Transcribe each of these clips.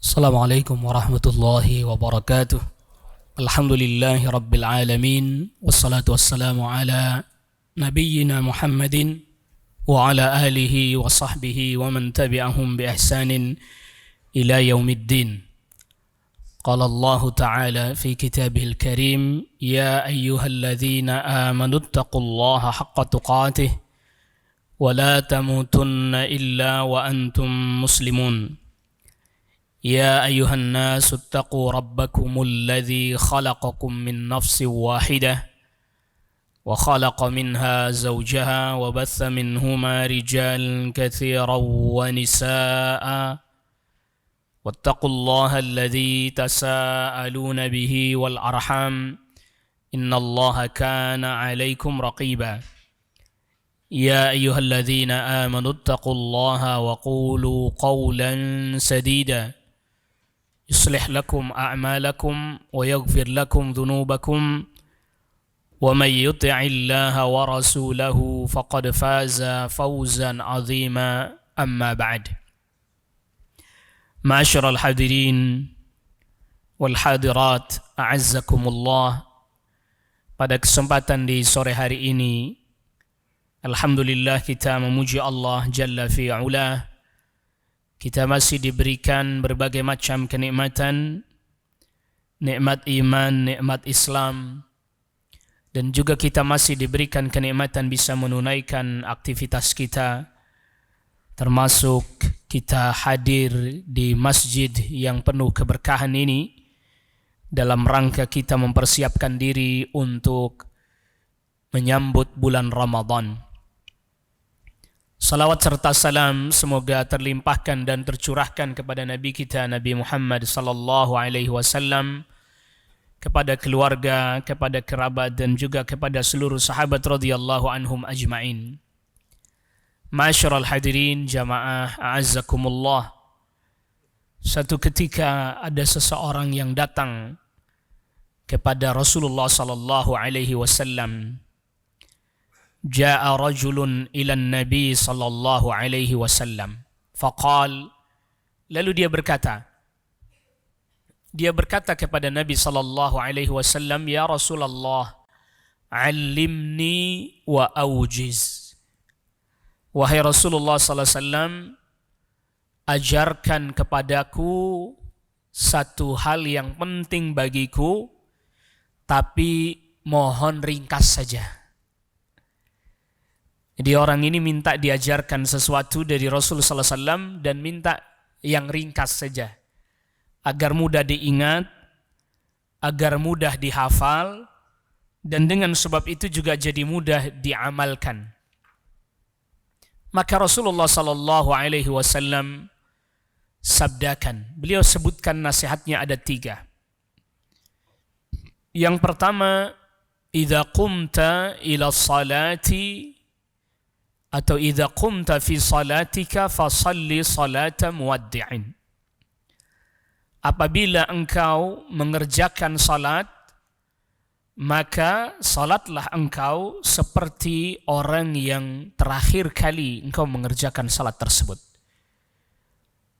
Assalamualaikum warahmatullahi wabarakatuh. Alhamdulillahi rabbil alamin. Wassalatu wassalamu ala nabiyyina Muhammadin wa ala alihi wa sahbihi wa man tabi'ahum bi ihsanin ila yaumiddin. Qala Allah Ta'ala fi kitabihil karim, ya ayyuhalladzina amanu taqullaha haqqa tuqatih wa la tamutunna illa wa antum muslimun. يا أيها الناس اتقوا ربكم الذي خلقكم من نفس واحدة وخلق منها زوجها وبث منهما رجالا كثيرا ونساء واتقوا الله الذي تساءلون به والأرحام إن الله كان عليكم رقيبا يا أيها الذين آمنوا اتقوا الله وقولوا قولا سديدا يصلح لكم أعمالكم ويغفر لكم ذنوبكم ومن يطع الله ورسوله فقد فاز فوزا عظيما أما بعد. معاشر الحاضرين والحاضرات أعزكم الله. Pada kesempatan di sore hari ini, alhamdulillah kita memuji Allah Jalla fi'ula. Kita masih diberikan berbagai macam kenikmatan, nikmat iman, nikmat Islam, dan juga kita masih diberikan kenikmatan bisa menunaikan aktivitas kita, termasuk kita hadir di masjid yang penuh keberkahan ini dalam rangka kita mempersiapkan diri untuk menyambut bulan Ramadan. Salawat serta salam semoga terlimpahkan dan tercurahkan kepada Nabi kita Nabi Muhammad sallallahu alaihi wasallam, kepada keluarga, kepada kerabat dan juga kepada seluruh sahabat radhiyallahu anhum ajma'in. Ma'asyiral hadirin jamaah a'azzakumullah. Satu ketika ada seseorang yang datang kepada Rasulullah sallallahu alaihi wasallam. Ja'a rajulun ila Nabi sallallahu alaihi wasallam faqal, lalu dia berkata kepada Nabi sallallahu alaihi wasallam, ya Rasulullah, allimni wa aujiz. Wahai Rasulullah sallallahu alaihi wasallam, ajarkan kepadaku satu hal yang penting bagiku, tapi mohon ringkas saja. Jadi orang ini minta diajarkan sesuatu dari Rasulullah sallallahu alaihi wasallam dan minta yang ringkas saja, agar mudah diingat, agar mudah dihafal, dan dengan sebab itu juga jadi mudah diamalkan. Maka Rasulullah sallallahu alaihi wasallam sabdakan, beliau sebutkan nasihatnya ada 3. Yang pertama, idza qumta ila salati atau idza qumta fi salatika fasalli salata muwaddi'in. Apabila engkau mengerjakan salat, maka salatlah engkau seperti orang yang terakhir kali engkau mengerjakan salat tersebut.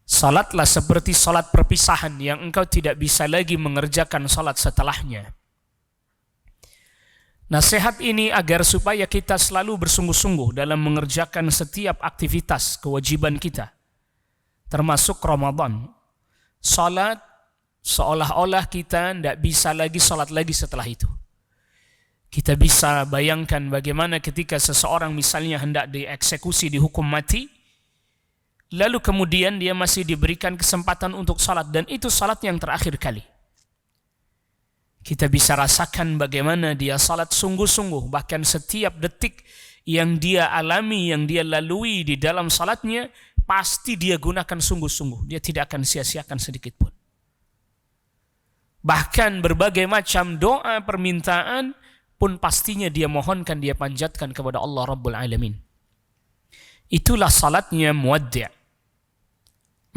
Salatlah seperti salat perpisahan yang engkau tidak bisa lagi mengerjakan salat setelahnya. Nasihat ini agar supaya kita selalu bersungguh-sungguh dalam mengerjakan setiap aktivitas kewajiban kita, termasuk Ramadan. Salat seolah-olah kita tidak bisa lagi salat lagi setelah itu. Kita bisa bayangkan bagaimana ketika seseorang misalnya hendak dieksekusi, dihukum mati, lalu kemudian dia masih diberikan kesempatan untuk salat, dan itu salat yang terakhir kali. Kita bisa rasakan bagaimana dia salat sungguh-sungguh, bahkan setiap detik yang dia alami, yang dia lalui di dalam salatnya, pasti dia gunakan sungguh-sungguh. Dia tidak akan sia-siakan sedikit pun. Bahkan berbagai macam doa permintaan pun pastinya dia mohonkan, dia panjatkan kepada Allah Rabbul Alamin. Itulah salatnya muwaddi'.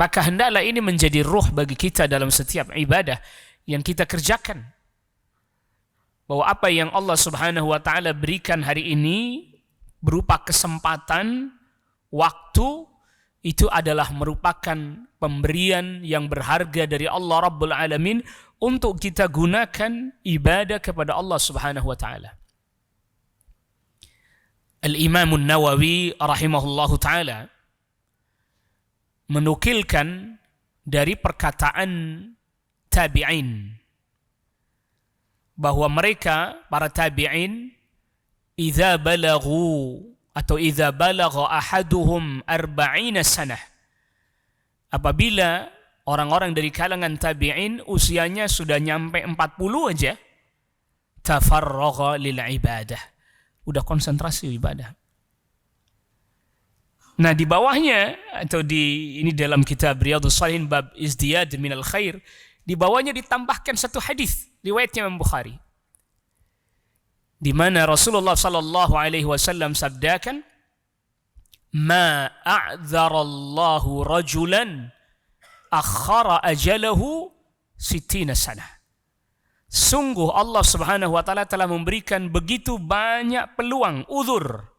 Maka hendaklah ini menjadi ruh bagi kita dalam setiap ibadah yang kita kerjakan. Bahwa apa yang Allah subhanahu wa ta'ala berikan hari ini berupa kesempatan, waktu, itu adalah merupakan pemberian yang berharga dari Allah Rabbul Alamin untuk kita gunakan ibadah kepada Allah Subhanahu wa taala. Al-Imam An-Nawawi rahimahullahu taala menukilkan dari perkataan tabi'in bahwa mereka para tabi'in idza balaghu atau idza balagha ahaduhum 40 sanah, apabila orang-orang dari kalangan tabi'in usianya sudah nyampe 40 aja, tafarragha lil ibadah, udah konsentrasi ibadah. Nah, di bawahnya atau ini dalam kitab Riyadhus Shalihin bab izdiyad minal khair, di bawahnya ditambahkan satu hadis riwayatnya Imam Bukhari, di mana Rasulullah sallallahu alaihi wasallam sabdakan, "Ma a'dzarallahu rajulan akhara ajalahu 60 sanah." Sungguh Allah Subhanahu wa taala telah memberikan begitu banyak peluang uzur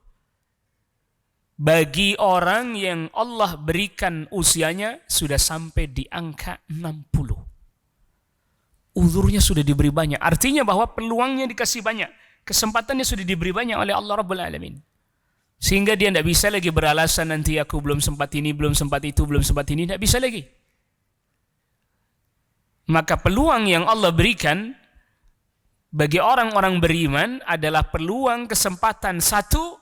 bagi orang yang Allah berikan usianya sudah sampai di angka 60. Uzurnya sudah diberi banyak. Artinya bahwa peluangnya dikasih banyak. Kesempatannya sudah diberi banyak oleh Allah Rabbul Alamin. Sehingga dia tidak bisa lagi beralasan nanti aku belum sempat ini, belum sempat itu, belum sempat ini. Tidak bisa lagi. Maka peluang yang Allah berikan bagi orang-orang beriman adalah peluang kesempatan satu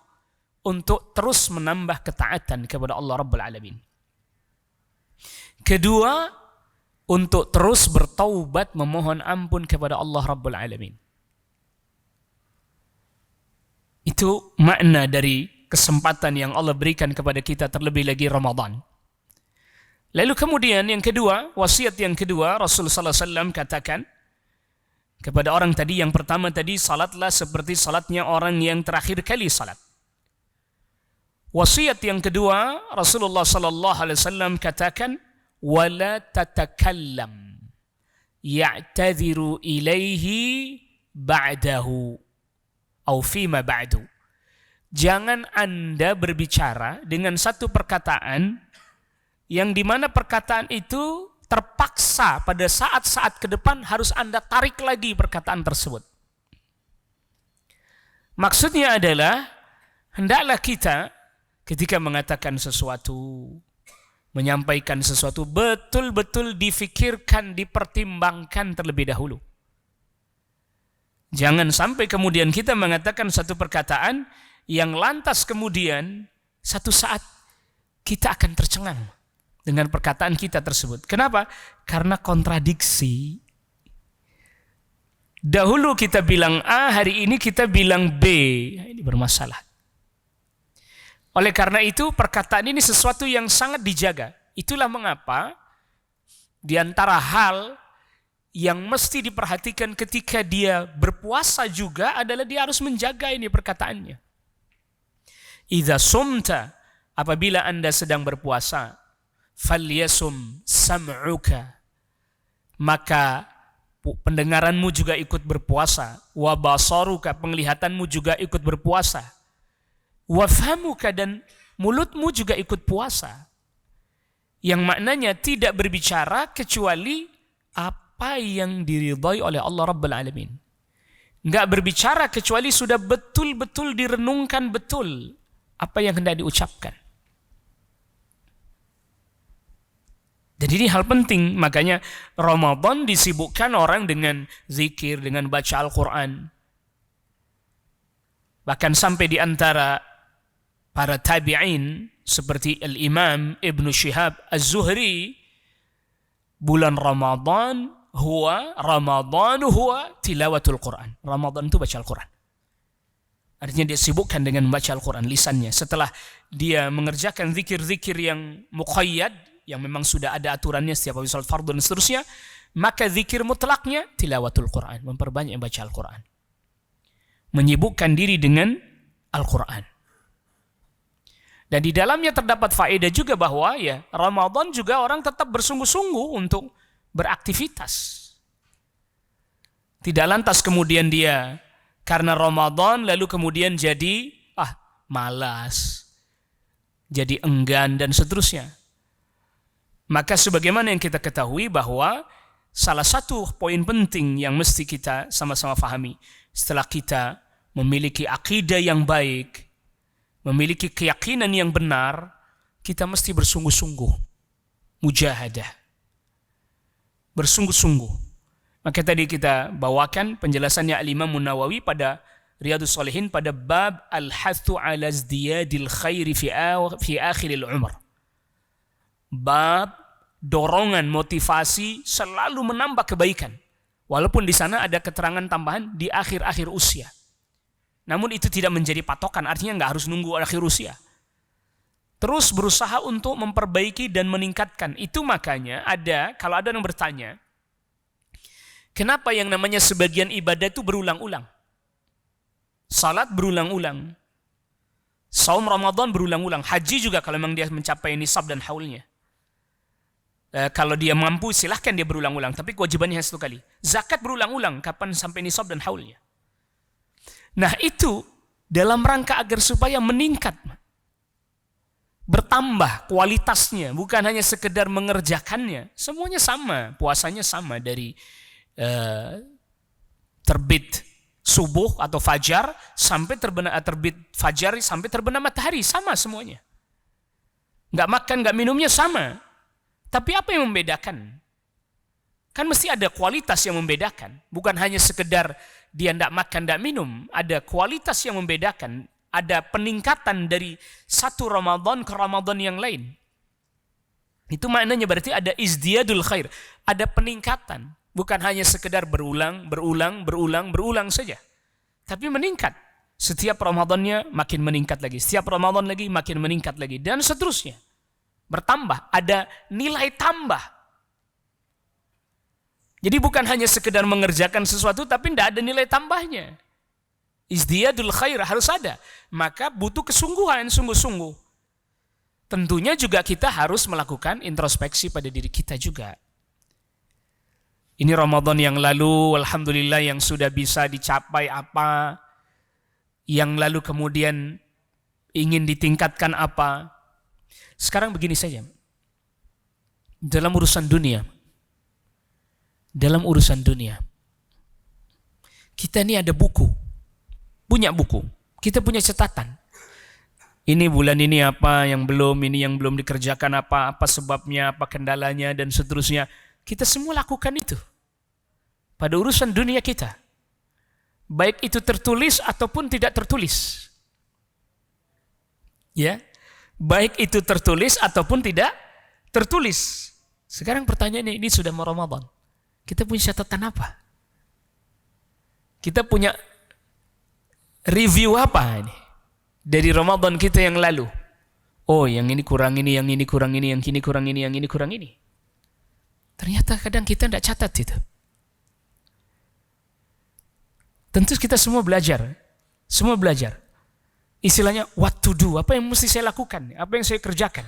untuk terus menambah ketaatan kepada Allah Rabbul Alamin. Kedua, untuk terus bertaubat memohon ampun kepada Allah Rabbul Alamin. Itu makna dari kesempatan yang Allah berikan kepada kita, terlebih lagi Ramadan. Lalu kemudian yang kedua, wasiat yang kedua, Rasulullah sallallahu alaihi wasallam katakan kepada orang tadi, yang pertama tadi, salatlah seperti salatnya orang yang terakhir kali salat. Wasiat yang kedua, Rasulullah sallallahu alaihi wasallam katakan, wala tatakallam ya'tadhiru ilaihi ba'dahu atau fima ba'du. Jangan Anda berbicara dengan satu perkataan yang dimana perkataan itu terpaksa pada saat-saat ke depan harus Anda tarik lagi perkataan tersebut. Maksudnya adalah, hendaklah kita ketika mengatakan sesuatu, menyampaikan sesuatu, betul-betul difikirkan, dipertimbangkan terlebih dahulu. Jangan sampai kemudian kita mengatakan satu perkataan yang lantas kemudian satu saat kita akan tercengang dengan perkataan kita tersebut. Kenapa? Karena kontradiksi. Dahulu kita bilang A, hari ini kita bilang B. Ini bermasalah. Oleh karena itu, perkataan ini sesuatu yang sangat dijaga. Itulah mengapa di antara hal yang mesti diperhatikan ketika dia berpuasa juga adalah dia harus menjaga ini perkataannya. Idza sumta, apabila Anda sedang berpuasa, falyasum sam'uka, maka pendengaranmu juga ikut berpuasa, wa basaruka, penglihatanmu juga ikut berpuasa, wa famuka, dan mulutmu juga ikut puasa. Yang maknanya tidak berbicara kecuali apa yang diridhai oleh Allah Rabbul Alamin. Enggak berbicara kecuali sudah betul-betul direnungkan betul apa yang hendak diucapkan. Dan ini hal penting, makanya Ramadan disibukkan orang dengan zikir, dengan baca Al-Quran. Bahkan sampai di antara para tabi'in seperti Al-Imam Ibn Shihab Az-Zuhri, bulan Ramadan huwa tilawatul Quran. Ramadan itu baca Al-Quran. Artinya dia sibukkan dengan membaca Al-Quran lisannya. Setelah dia mengerjakan zikir-zikir yang muqayyad, yang memang sudah ada aturannya setiap habis salat fardhu dan seterusnya, maka zikir mutlaknya tilawatul Quran, memperbanyak baca Al-Quran. Menyibukkan diri dengan Al-Quran. Dan di dalamnya terdapat faedah juga bahwa ya Ramadan juga orang tetap bersungguh-sungguh untuk beraktivitas. Tidak lantas kemudian dia karena Ramadan lalu kemudian jadi malas. jadi enggan dan seterusnya. Maka sebagaimana yang kita ketahui bahwa salah satu poin penting yang mesti kita sama-sama fahami setelah kita memiliki akidah yang baik, memiliki keyakinan yang benar, kita mesti bersungguh-sungguh, mujahadah, bersungguh-sungguh. Maka tadi kita bawakan penjelasannya Al-Imam Nawawi pada Riyadhus Shalihin pada bab al-hathu ala izdiyadil khairi fi akhiril umr. Bab dorongan motivasi selalu menambah kebaikan. Walaupun di sana ada keterangan tambahan di akhir-akhir usia. Namun itu tidak menjadi patokan, artinya nggak harus nunggu akhir usia. Terus berusaha untuk memperbaiki dan meningkatkan. Itu makanya kalau ada yang bertanya, kenapa yang namanya sebagian ibadah itu berulang-ulang? Salat berulang-ulang. Saum Ramadan berulang-ulang. Haji juga kalau memang dia mencapai nisab dan haulnya. Kalau dia mampu silahkan dia berulang-ulang. Tapi kewajibannya hanya 1 kali. Zakat berulang-ulang kapan sampai nisab dan haulnya. Nah itu dalam rangka agar supaya meningkat. Bertambah kualitasnya. Bukan hanya sekedar mengerjakannya. Semuanya sama. Puasanya sama dari terbit subuh atau fajar sampai terbit fajar sampai terbenam matahari. Sama semuanya. Nggak makan, nggak minumnya sama. Tapi apa yang membedakan? Kan mesti ada kualitas yang membedakan. Bukan hanya sekedar dia tidak makan, tidak minum. Ada kualitas yang membedakan. Ada peningkatan dari satu Ramadan ke Ramadan yang lain. Itu maknanya berarti ada izdiyadul khair. Ada peningkatan. Bukan hanya sekedar berulang saja. Tapi meningkat. Setiap Ramadannya makin meningkat lagi. Setiap Ramadan lagi makin meningkat lagi. Dan seterusnya. Bertambah, ada nilai tambah. Jadi bukan hanya sekedar mengerjakan sesuatu tapi tidak ada nilai tambahnya. Izdiyadul khair harus ada. Maka butuh kesungguhan, sungguh-sungguh. Tentunya juga kita harus melakukan introspeksi pada diri kita juga. Ini Ramadan yang lalu, alhamdulillah yang sudah bisa dicapai apa, yang lalu kemudian ingin ditingkatkan apa. Sekarang begini saja, dalam urusan dunia, kita ini ada buku, punya buku, kita punya catatan. Ini bulan ini apa yang belum dikerjakan apa sebabnya, apa kendalanya dan seterusnya. Kita semua lakukan itu pada urusan dunia kita, baik itu tertulis ataupun tidak tertulis, ya. Baik itu tertulis ataupun tidak tertulis. Sekarang pertanyaannya, ini sudah mau Ramadan. Kita punya catatan apa? Kita punya review apa ini dari Ramadan kita yang lalu? Oh, yang ini kurang ini, yang ini kurang ini, yang ini kurang ini, yang ini kurang ini. Ternyata kadang kita tidak catat itu. Tentu kita semua belajar. Istilahnya what to do, apa yang mesti saya lakukan, apa yang saya kerjakan.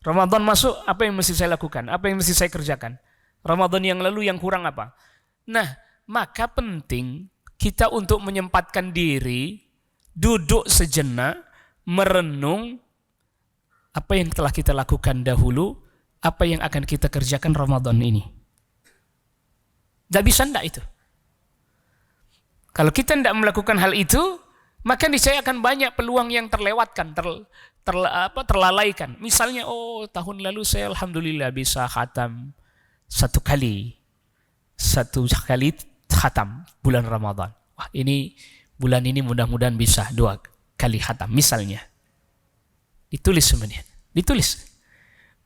Ramadan masuk, apa yang mesti saya lakukan, apa yang mesti saya kerjakan. Ramadan yang lalu yang kurang apa. Nah, maka penting kita untuk menyempatkan diri, duduk sejenak, merenung apa yang telah kita lakukan dahulu, apa yang akan kita kerjakan Ramadan ini. Tidak bisa tidak itu. Kalau kita tidak melakukan hal itu, maka niscaya akan banyak peluang yang terlewatkan, terlalaikan. Misalnya, tahun lalu saya alhamdulillah bisa khatam satu kali khatam bulan Ramadan. Wah, ini bulan ini mudah-mudahan bisa 2 kali khatam misalnya. Ditulis sebenarnya, ditulis.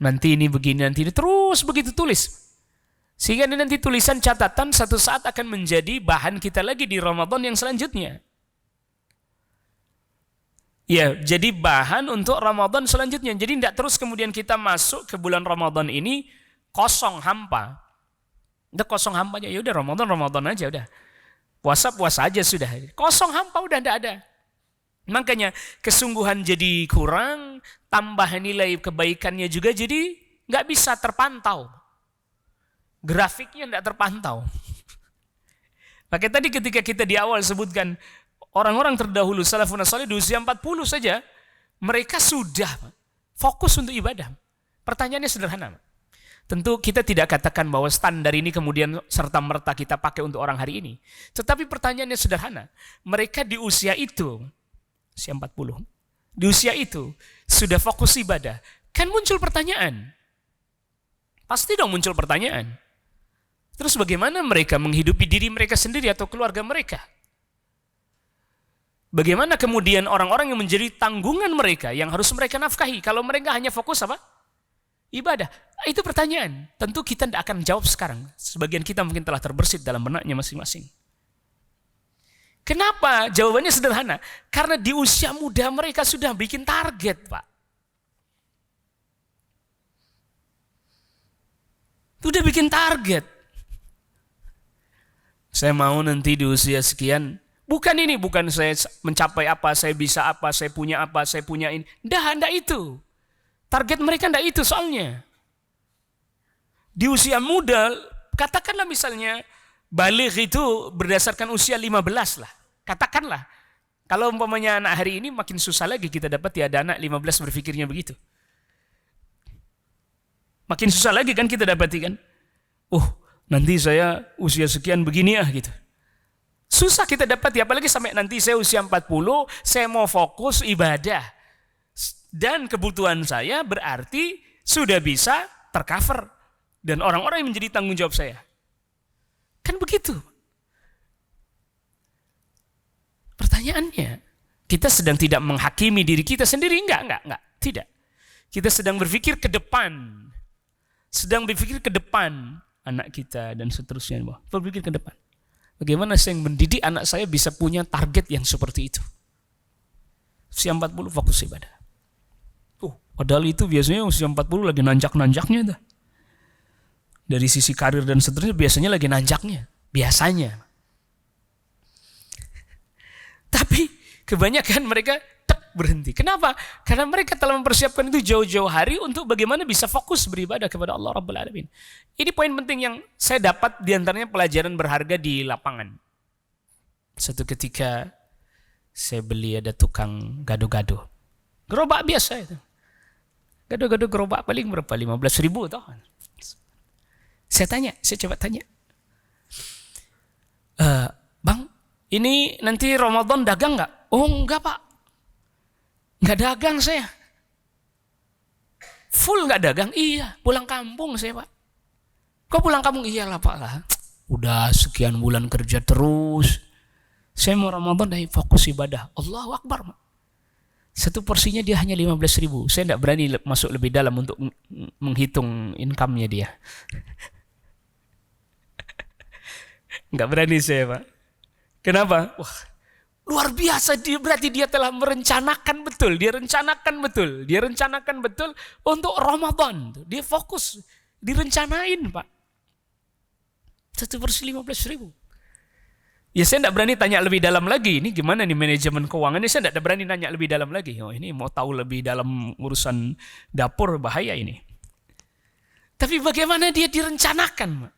Nanti ini begini, nanti ini terus begitu tulis. Sehingga nanti tulisan catatan satu saat akan menjadi bahan kita lagi di Ramadan yang selanjutnya. Ya, jadi bahan untuk Ramadan selanjutnya. Jadi tidak terus kemudian kita masuk ke bulan Ramadan ini kosong hampa. Udah kosong hampa aja, ya udah Ramadan aja udah. Puasa aja sudah. Kosong hampa udah tidak ada. Makanya kesungguhan jadi kurang, tambah nilai kebaikannya juga jadi nggak bisa terpantau. Grafiknya tidak terpantau. Maka tadi ketika kita di awal sebutkan orang-orang terdahulu salafun salih di usia 40 saja mereka sudah Fokus untuk ibadah. Pertanyaannya sederhana. Tentu kita tidak katakan bahwa standar ini kemudian serta-merta kita pakai untuk orang hari ini. Tetapi pertanyaannya sederhana. Mereka di usia itu, usia 40, di usia itu sudah fokus ibadah. Kan muncul pertanyaan. Pasti dong muncul pertanyaan. Terus bagaimana mereka menghidupi diri mereka sendiri atau keluarga mereka? Bagaimana kemudian orang-orang yang menjadi tanggungan mereka yang harus mereka nafkahi kalau mereka hanya fokus apa? Ibadah. Itu pertanyaan. Tentu kita tidak akan jawab sekarang. Sebagian kita mungkin telah terbersit dalam benaknya masing-masing. Kenapa? Jawabannya sederhana. Karena di usia muda mereka sudah bikin target, Pak. Sudah bikin target. Saya mau nanti di usia sekian. Bukan ini, bukan saya mencapai apa, saya bisa apa, saya punya ini. Tidak itu. Target mereka tidak itu soalnya. Di usia muda, katakanlah misalnya, baligh itu berdasarkan usia 15 lah. Katakanlah. Kalau umpamanya anak hari ini makin susah lagi kita dapat ya ada anak 15 berpikirnya begitu. Makin susah lagi kan kita dapati kan. Nanti saya usia sekian begini gitu. Susah kita dapati, apalagi sampai nanti saya usia 40, saya mau fokus ibadah. Dan kebutuhan saya berarti sudah bisa tercover. Dan orang-orang yang menjadi tanggung jawab saya. Kan begitu. Pertanyaannya, kita sedang tidak menghakimi diri kita sendiri? Enggak. Tidak. Kita sedang berpikir ke depan. Sedang berpikir ke depan anak kita dan seterusnya. Berpikir ke depan. Bagaimana saya mendidik anak saya bisa punya target yang seperti itu. Usia 40 fokus ibadah. Padahal itu biasanya usia 40 lagi nanjak-nanjaknya dah. Dari sisi karir dan seterusnya biasanya lagi nanjaknya. Biasanya. Tapi kebanyakan mereka berhenti. Kenapa? Karena mereka telah mempersiapkan itu jauh-jauh hari untuk bagaimana bisa fokus beribadah kepada Allah Rabbul Alamin. Ini poin penting yang saya dapat diantaranya pelajaran berharga di lapangan. Satu ketika saya beli ada tukang gado-gado. Gerobak biasa itu. Gado-gado gerobak paling berapa? 15.000 toh. Saya coba tanya. Bang, ini nanti Ramadan dagang nggak? Oh enggak Pak. Nggak dagang saya. Full nggak dagang? Iya, pulang kampung saya Pak. Kok pulang kampung? Iyalah Pak lah. Udah sekian bulan kerja terus. Saya mau Ramadan dari fokus ibadah. Allahu Akbar Pak. Satu porsinya dia hanya 15.000. Saya tidak berani masuk lebih dalam untuk menghitung income-nya dia. Enggak berani saya Pak. Kenapa? Wah, luar biasa. Berarti dia telah merencanakan betul. Dia rencanakan betul untuk Ramadan. Dia fokus. Direncanain Pak. Satu porsi 15.000. Ya saya tidak berani tanya lebih dalam lagi. Ini gimana nih manajemen keuangan ini? Saya tidak berani nanya lebih dalam lagi. Ini mau tahu lebih dalam urusan dapur bahaya ini. Tapi bagaimana dia direncanakan?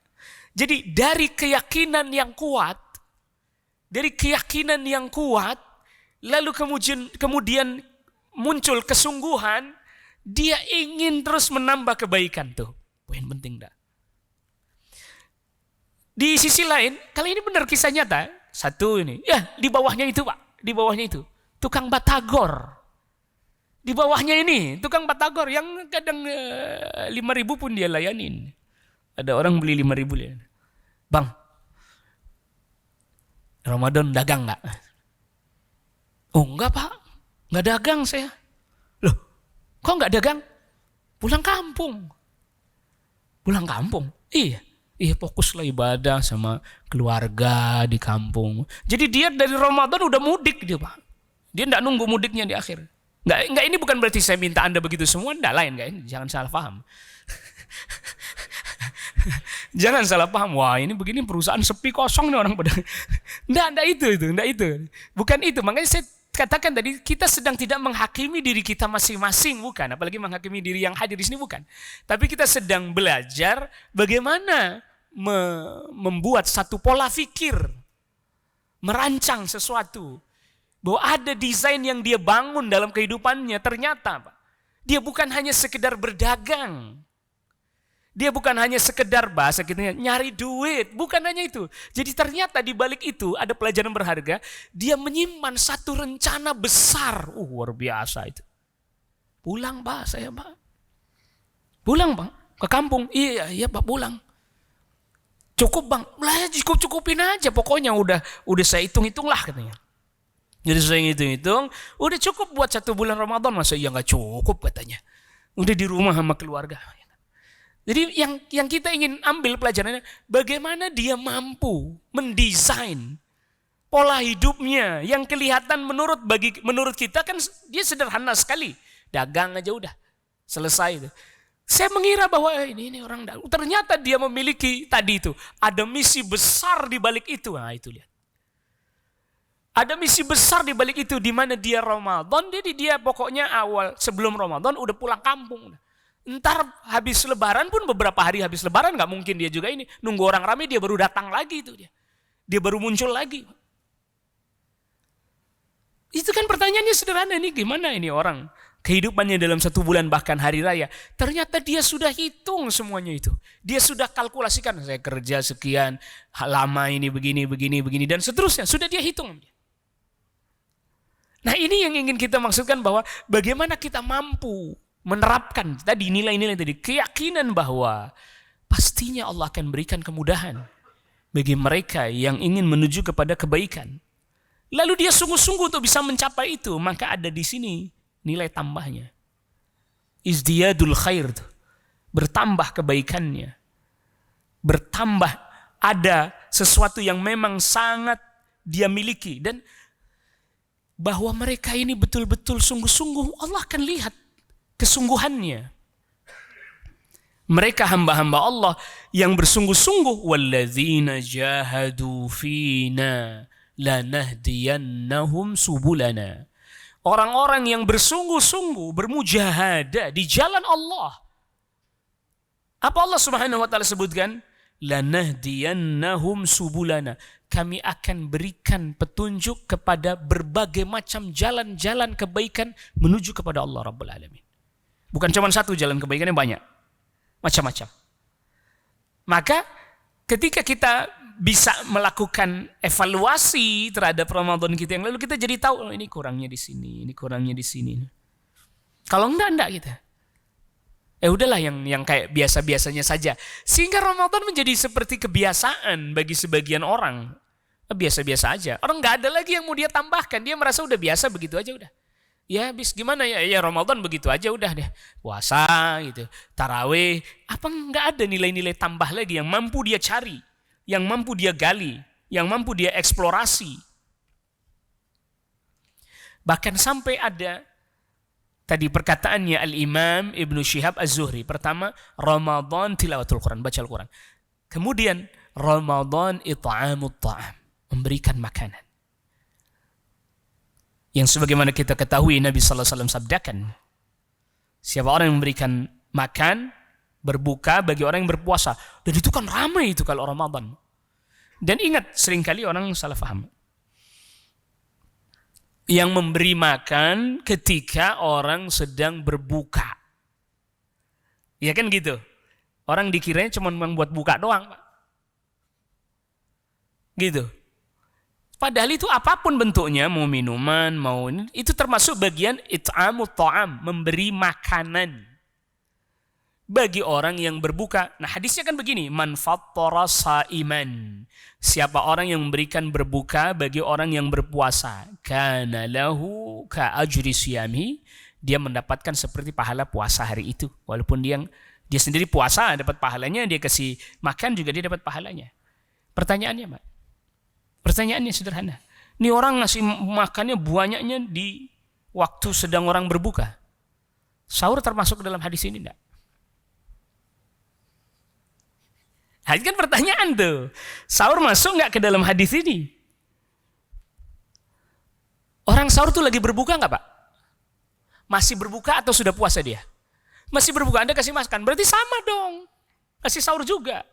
Jadi dari keyakinan yang kuat, lalu kemudian muncul kesungguhan, dia ingin terus menambah kebaikan tuh. Poin penting dah. Di sisi lain, kali ini benar kisah nyata. Satu ini, ya di bawahnya itu Pak, di bawahnya itu tukang batagor. Di bawahnya ini tukang batagor yang kadang 5.000 pun dia layanin. Ada orang beli 5.000 ya. Bang, Ramadan dagang nggak? Oh enggak Pak, nggak dagang saya. Loh, kok nggak dagang? Pulang kampung. Iya fokuslah ibadah sama keluarga di kampung. Jadi dia dari Ramadan udah mudik dia Pak. Dia tidak nunggu mudiknya di akhir. Enggak, ini bukan berarti saya minta Anda begitu semua. Enggak, lain enggak, ini jangan salah paham. Jangan salah paham. Wah ini begini perusahaan sepi kosong nih orang pada. Enggak itu. Bukan itu. Makanya saya katakan tadi kita sedang tidak menghakimi diri kita masing-masing, bukan. Apalagi menghakimi diri yang hadir di sini, bukan. Tapi kita sedang belajar bagaimana membuat satu pola fikir, merancang sesuatu, bahwa ada desain yang dia bangun dalam kehidupannya. Ternyata Pak, Dia bukan hanya sekedar berdagang. Dia bukan hanya sekedar bahasa kita nyari duit, bukan hanya itu. Jadi ternyata di balik itu ada pelajaran berharga. Dia menyimpan satu rencana besar. Luar biasa itu. Pulang Pak, saya Pak. Pulang Bang, ke kampung. Iya Pak, pulang. Cukup Bang, lah cukupin aja. Pokoknya udah saya hitung-hitung lah katanya. Jadi saya hitung-hitung, udah cukup buat 1 bulan Ramadan. Masa iya nggak cukup katanya. Udah di rumah sama keluarga. Jadi yang kita ingin ambil pelajarannya, bagaimana dia mampu mendesain pola hidupnya yang kelihatan menurut kita kan dia sederhana sekali. Dagang aja udah selesai itu. Saya mengira bahwa ini orang dagang. Ternyata dia memiliki tadi itu, ada misi besar di balik itu. Nah, itu lihat. Ada misi besar di balik itu, di mana dia Ramadan, jadi dia pokoknya awal sebelum Ramadan udah pulang kampung. Ntar habis lebaran pun beberapa hari habis lebaran nggak mungkin dia juga ini nunggu orang ramai, dia baru datang lagi itu dia baru muncul lagi. Itu kan pertanyaannya sederhana, ini gimana ini orang kehidupannya dalam 1 bulan bahkan hari raya. Ternyata dia sudah hitung semuanya itu. Dia sudah kalkulasikan, saya kerja sekian lama ini begini dan seterusnya sudah dia hitung. Nah ini yang ingin kita maksudkan, bahwa bagaimana kita mampu menerapkan tadi nilai-nilai tadi, keyakinan bahwa pastinya Allah akan berikan kemudahan bagi mereka yang ingin menuju kepada kebaikan. Lalu dia sungguh-sungguh untuk bisa mencapai itu, maka ada di sini nilai tambahnya. Izdiyadul khair, bertambah kebaikannya. Bertambah ada sesuatu yang memang sangat dia miliki, dan bahwa mereka ini betul-betul sungguh-sungguh, Allah akan lihat kesungguhannya. Mereka hamba-hamba Allah yang bersungguh-sungguh, walladzina jahadu fina lanahdiyannahum subulana. Orang-orang yang bersungguh-sungguh bermujahadah di jalan Allah. Apa Allah Subhanahu wa taala sebutkan? Lanahdiyannahum subulana. Kami akan berikan petunjuk kepada berbagai macam jalan-jalan kebaikan menuju kepada Allah Rabbul Alamin. Bukan cuma satu jalan kebaikannya, banyak. Macam-macam. Maka ketika kita bisa melakukan evaluasi terhadap Ramadan kita yang lalu, kita jadi tahu, ini kurangnya di sini, ini kurangnya di sini. Kalau enggak kita. Udahlah yang kayak biasa-biasanya saja. Sehingga Ramadan menjadi seperti kebiasaan bagi sebagian orang. Biasa-biasa aja. Orang enggak ada lagi yang mau dia tambahkan. Dia merasa udah biasa begitu aja udah. Ya habis gimana ya Ramadan begitu aja udah deh. Puasa gitu, tarawih, apa enggak ada nilai-nilai tambah lagi yang mampu dia cari, yang mampu dia gali, yang mampu dia eksplorasi. Bahkan sampai ada tadi perkataannya Al-Imam Ibnu Syihab Az-Zuhri. Pertama, Ramadan tilawatul Quran, baca Al-Quran. Kemudian Ramadan it'amut ta'am, memberikan makanan. Yang sebagaimana kita ketahui Nabi sallallahu alaihi wasallam sabdakan, siapa orang yang memberikan makan, berbuka bagi orang yang berpuasa. Dan itu kan ramai itu kalau Ramadan. Dan ingat, seringkali orang salah paham. Yang memberi makan ketika orang sedang berbuka. Ya kan gitu. Orang dikiranya cuma buat buka doang, Pak. Gitu. Padahal itu apapun bentuknya, mau minuman, mau ini, itu termasuk bagian it'amut ta'am, memberi makanan bagi orang yang berbuka. Nah hadisnya kan begini, man fattara sa'iman, siapa orang yang memberikan berbuka bagi orang yang berpuasa, kana lahu ka ajri siyami, dia mendapatkan seperti pahala puasa hari itu. Walaupun dia sendiri puasa dapat pahalanya, dia kasih makan juga dia dapat pahalanya. Pertanyaannya, Pak, pertanyaannya sederhana. Ini orang ngasih makannya banyaknya di waktu sedang orang berbuka. Sahur termasuk dalam hadis ini enggak? Hadis kan pertanyaan tuh. Sahur masuk enggak ke dalam hadis ini? Orang sahur tuh lagi berbuka enggak, Pak? Masih berbuka atau sudah puasa dia? Masih berbuka, Anda kasih makan. Berarti sama dong. Kasih sahur juga.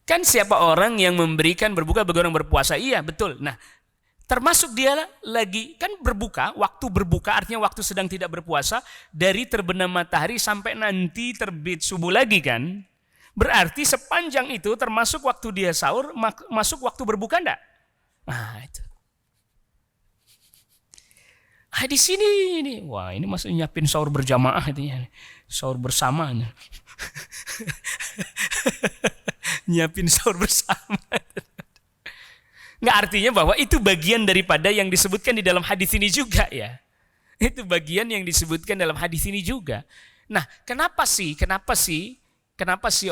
Kan siapa orang yang memberikan berbuka bagi orang berpuasa? Iya, betul. Nah, Termasuk dia lagi kan berbuka, waktu berbuka artinya waktu sedang tidak berpuasa dari terbenam matahari sampai nanti terbit subuh lagi kan. Berarti sepanjang itu termasuk waktu dia sahur, masuk waktu berbuka enggak? Nah, itu. Di sini ini, wah ini masuk nyiapin sahur berjamaah itu, sahur bersama. Nyiapin sahur bersama. Nggak, artinya bahwa itu bagian daripada yang disebutkan di dalam hadis ini juga ya. Itu bagian yang disebutkan dalam hadis ini juga. Nah, kenapa sih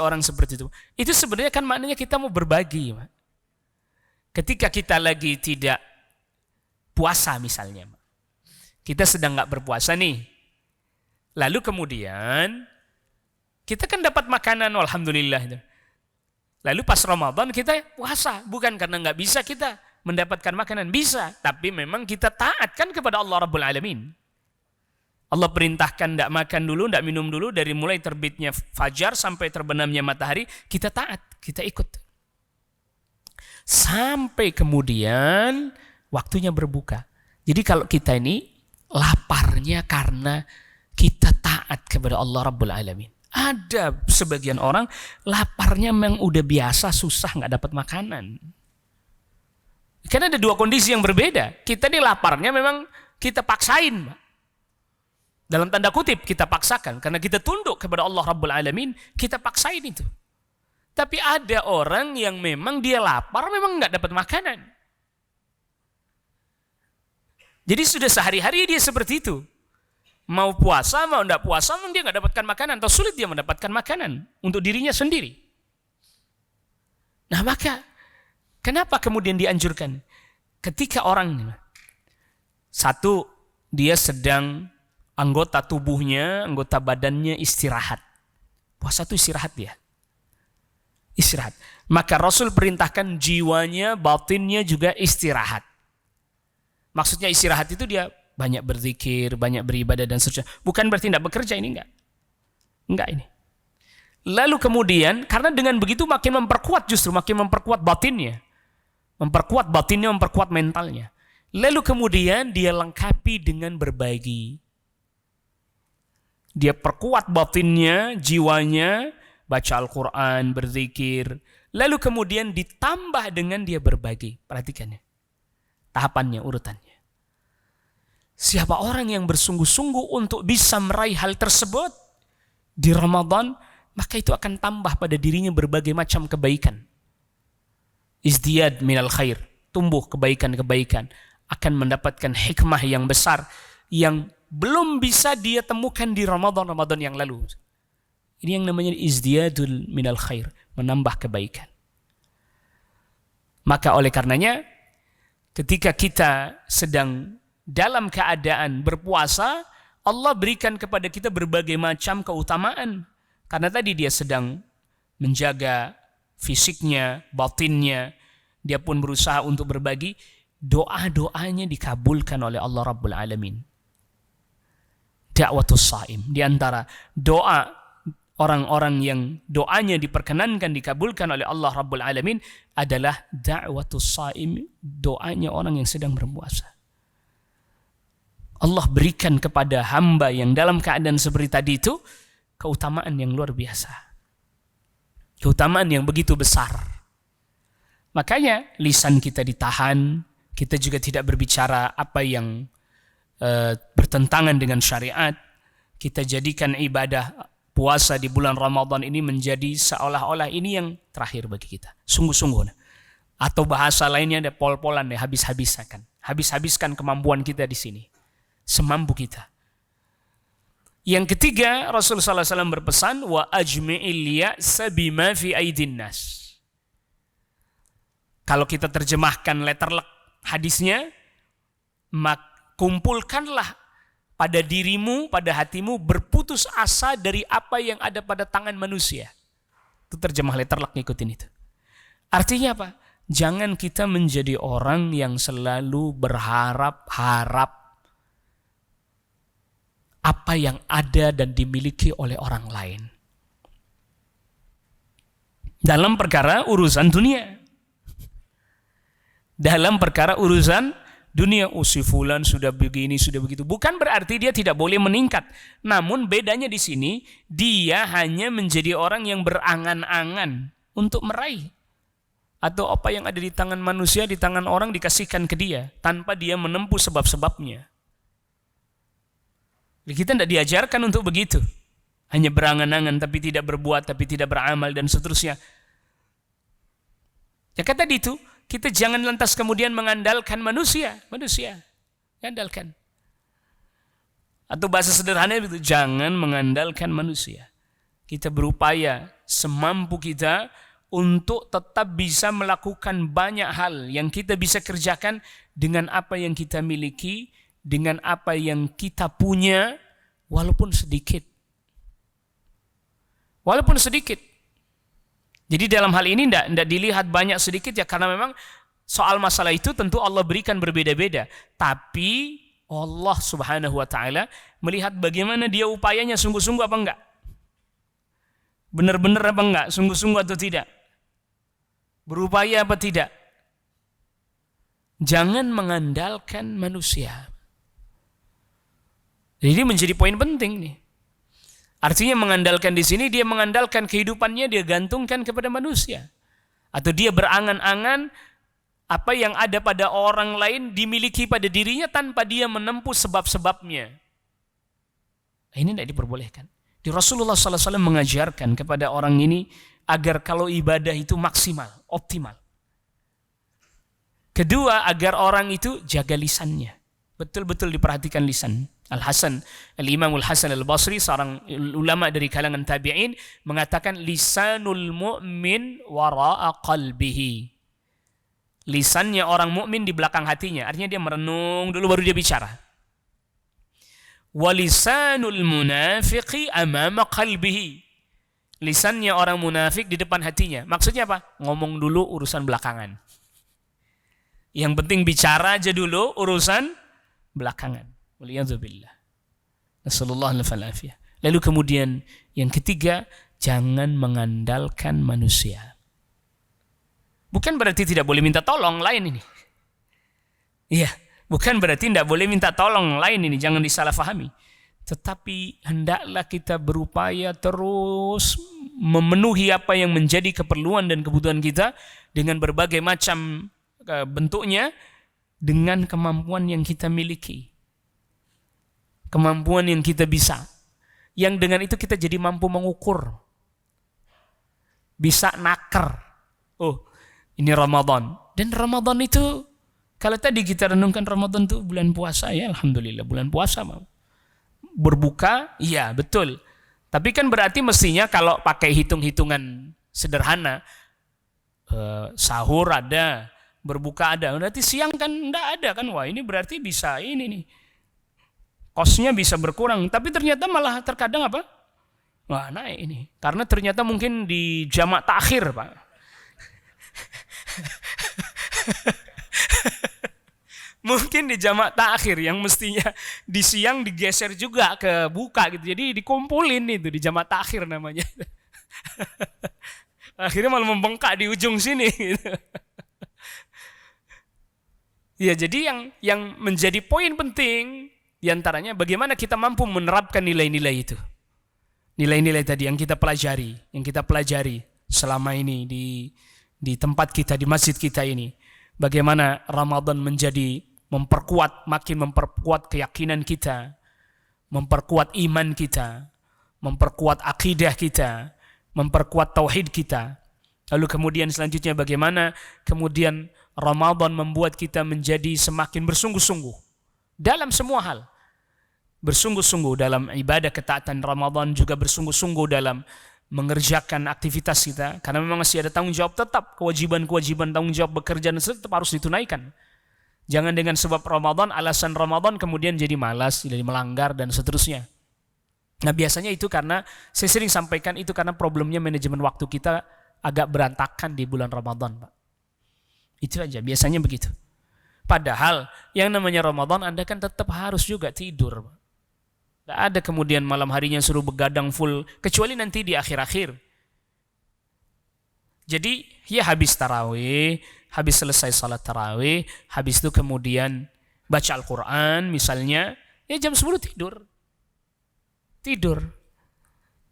orang seperti itu? Itu sebenarnya kan maknanya kita mau berbagi. Ketika kita lagi tidak puasa misalnya. Kita sedang nggak berpuasa nih. Lalu kemudian kita kan dapat makanan, alhamdulillah. Lalu pas Ramadan kita puasa, bukan karena nggak bisa kita mendapatkan makanan, bisa, tapi memang kita taat kan kepada Allah Rabbul Alamin. Allah perintahkan nggak makan dulu, nggak minum dulu dari mulai terbitnya fajar sampai terbenamnya matahari, kita taat, kita ikut. Sampai kemudian waktunya berbuka. Jadi kalau kita ini laparnya karena kita taat kepada Allah Rabbul Alamin. Ada sebagian orang laparnya memang udah biasa susah nggak dapat makanan. Karena ada dua kondisi yang berbeda. Kita nih laparnya memang kita paksain, Pak. Dalam tanda kutip kita paksakan karena kita tunduk kepada Allah Rabbul Alamin, kita paksain itu. Tapi ada orang yang memang dia lapar memang nggak dapat makanan. Jadi sudah sehari-hari dia seperti itu. Mau puasa, mau tidak puasa, dia nggak dapatkan makanan atau sulit dia mendapatkan makanan untuk dirinya sendiri. Nah maka kenapa kemudian dianjurkan? Ketika orang satu dia sedang anggota tubuhnya, anggota badannya istirahat. Puasa itu istirahat dia. Istirahat. Maka Rasul perintahkan jiwanya, batinnya juga istirahat. Maksudnya istirahat itu dia banyak berzikir, banyak beribadah dan seterusnya. Bukan berarti tidak bekerja, ini enggak. Enggak ini. Lalu kemudian, karena dengan begitu makin memperkuat justru, makin memperkuat batinnya. Memperkuat batinnya, memperkuat mentalnya. Lalu kemudian dia lengkapi dengan berbagi. Dia perkuat batinnya, jiwanya, baca Al-Quran, berzikir. Lalu kemudian ditambah dengan dia berbagi. Perhatikan ya. Tahapannya, urutannya. Siapa orang yang bersungguh-sungguh untuk bisa meraih hal tersebut di Ramadan, maka itu akan tambah pada dirinya berbagai macam kebaikan. Izdiyad minal khair, tumbuh kebaikan-kebaikan, akan mendapatkan hikmah yang besar yang belum bisa dia temukan di Ramadan yang lalu. Ini yang namanya izdiyadul minal khair, menambah kebaikan. Maka oleh karenanya, ketika kita sedang dalam keadaan berpuasa, Allah berikan kepada kita berbagai macam keutamaan. Karena tadi dia sedang menjaga fisiknya, batinnya, dia pun berusaha untuk berbagi, doa-doanya dikabulkan oleh Allah Rabbul Alamin. Da'watus shaim, di antara doa orang-orang yang doanya diperkenankan dikabulkan oleh Allah Rabbul Alamin adalah da'watus shaim, doanya orang yang sedang berpuasa. Allah berikan kepada hamba yang dalam keadaan seperti tadi itu keutamaan yang luar biasa. Keutamaan yang begitu besar. Makanya lisan kita ditahan, kita juga tidak berbicara apa yang bertentangan dengan syariat. Kita jadikan ibadah puasa di bulan Ramadan ini menjadi seolah-olah ini yang terakhir bagi kita. Sungguh-sungguh. Atau bahasa lainnya ada pol-polan, habis-habiskan kemampuan kita di sini. Semampu kita. Yang ketiga, Rasulullah SAW berpesan, wa ajmi'il ya'sa bima fi aidin nas. Kalau kita terjemahkan letterlek hadisnya, kumpulkanlah pada dirimu, pada hatimu berputus asa dari apa yang ada pada tangan manusia. Itu terjemah letterlek, ngikutin itu. Artinya apa? Jangan kita menjadi orang yang selalu berharap-harap apa yang ada dan dimiliki oleh orang lain. Dalam perkara urusan dunia. Dalam perkara urusan dunia. Oh, si fulan sudah begini, sudah begitu. Bukan berarti dia tidak boleh meningkat. Namun bedanya di sini, dia hanya menjadi orang yang berangan-angan untuk meraih. Atau apa yang ada di tangan manusia, di tangan orang dikasihkan ke dia. Tanpa dia menempuh sebab-sebabnya. Kita tidak diajarkan untuk begitu. Hanya berangan-angan tapi tidak berbuat, tapi tidak beramal dan seterusnya. Ya kata itu, kita jangan lantas kemudian mengandalkan manusia, andalkan. Atau bahasa sederhana itu, jangan mengandalkan manusia. Kita berupaya semampu kita untuk tetap bisa melakukan banyak hal yang kita bisa kerjakan dengan apa yang kita miliki, dengan apa yang kita punya, walaupun sedikit. Walaupun sedikit. Jadi dalam hal ini tidak dilihat banyak sedikit ya, karena memang soal masalah itu tentu Allah berikan berbeda-beda. Tapi Allah subhanahu wa ta'ala melihat bagaimana dia upayanya, sungguh-sungguh apa enggak. Benar-benar apa enggak, sungguh-sungguh atau tidak. Berupaya apa tidak. Jangan mengandalkan manusia. Jadi menjadi poin penting nih. Artinya mengandalkan di sini, dia mengandalkan kehidupannya, dia gantungkan kepada manusia. Atau dia berangan-angan apa yang ada pada orang lain dimiliki pada dirinya tanpa dia menempuh sebab-sebabnya. Ini tidak diperbolehkan. Di Rasulullah SAW mengajarkan kepada orang ini agar kalau ibadah itu maksimal, optimal. Kedua, agar orang itu jaga lisannya. Betul-betul diperhatikan lisan. Al-Imam Al-Hasan Al-Basri, seorang ulama dari kalangan tabi'in, mengatakan lisanul mu'min wara'a qalbihi. Lisannya orang mukmin di belakang hatinya. Artinya dia merenung dulu baru dia bicara. Walisanul munafiqi amama qalbihi. Lisannya orang munafik di depan hatinya. Maksudnya apa? Ngomong dulu urusan belakangan. Yang penting bicara aja dulu, urusan belakangan. Waliyadzubillah. Nasallallahu alaihi. Lalu kemudian yang ketiga, jangan mengandalkan manusia. Bukan berarti tidak boleh minta tolong lain ini. Iya, bukan berarti tidak boleh minta tolong lain ini, jangan disalahfahami. Tetapi hendaklah kita berupaya terus memenuhi apa yang menjadi keperluan dan kebutuhan kita dengan berbagai macam bentuknya, dengan kemampuan yang kita miliki. Kemampuan yang kita bisa. Yang dengan itu kita jadi mampu mengukur. Bisa naker. Oh, ini Ramadan. Dan Ramadan itu, kalau tadi kita renungkan Ramadan itu bulan puasa, ya Alhamdulillah bulan puasa. Berbuka, iya betul. Tapi kan berarti mestinya kalau pakai hitung-hitungan sederhana, sahur ada, berbuka ada. Berarti siang kan enggak ada kan? Wah ini berarti bisa ini nih. Kosnya bisa berkurang. Tapi ternyata malah terkadang apa? Wah naik ini. Karena ternyata mungkin di jamak takhir Pak. Mungkin di jamak takhir yang mestinya di siang digeser juga ke buka gitu. Jadi dikumpulin itu di jamak takhir namanya. Akhirnya malah membengkak di ujung sini gitu. Ya, jadi yang menjadi poin penting diantaranya bagaimana kita mampu menerapkan nilai-nilai itu. Nilai-nilai tadi yang kita pelajari selama ini di tempat kita, di masjid kita ini. Bagaimana Ramadan makin memperkuat keyakinan kita, memperkuat iman kita, memperkuat akidah kita, memperkuat tauhid kita. Lalu kemudian selanjutnya bagaimana kemudian Ramadan membuat kita menjadi semakin bersungguh-sungguh dalam semua hal. Bersungguh-sungguh dalam ibadah ketaatan Ramadan, juga bersungguh-sungguh dalam mengerjakan aktivitas kita. Karena memang masih ada tanggung jawab tetap, kewajiban-kewajiban tanggung jawab bekerja dan tetap harus ditunaikan. Jangan dengan sebab Ramadan, alasan Ramadan kemudian jadi malas, jadi melanggar dan seterusnya. Nah biasanya itu karena, saya sering sampaikan itu karena problemnya manajemen waktu kita agak berantakan di bulan Ramadan Pak. Itu aja, biasanya begitu. Padahal yang namanya Ramadan Anda kan tetap harus juga tidur Pak. Tidak ada kemudian malam harinya suruh begadang full, kecuali nanti di akhir-akhir. Jadi ya habis tarawih, habis selesai salat tarawih, habis itu kemudian baca Al-Quran misalnya, ya jam 10 tidur.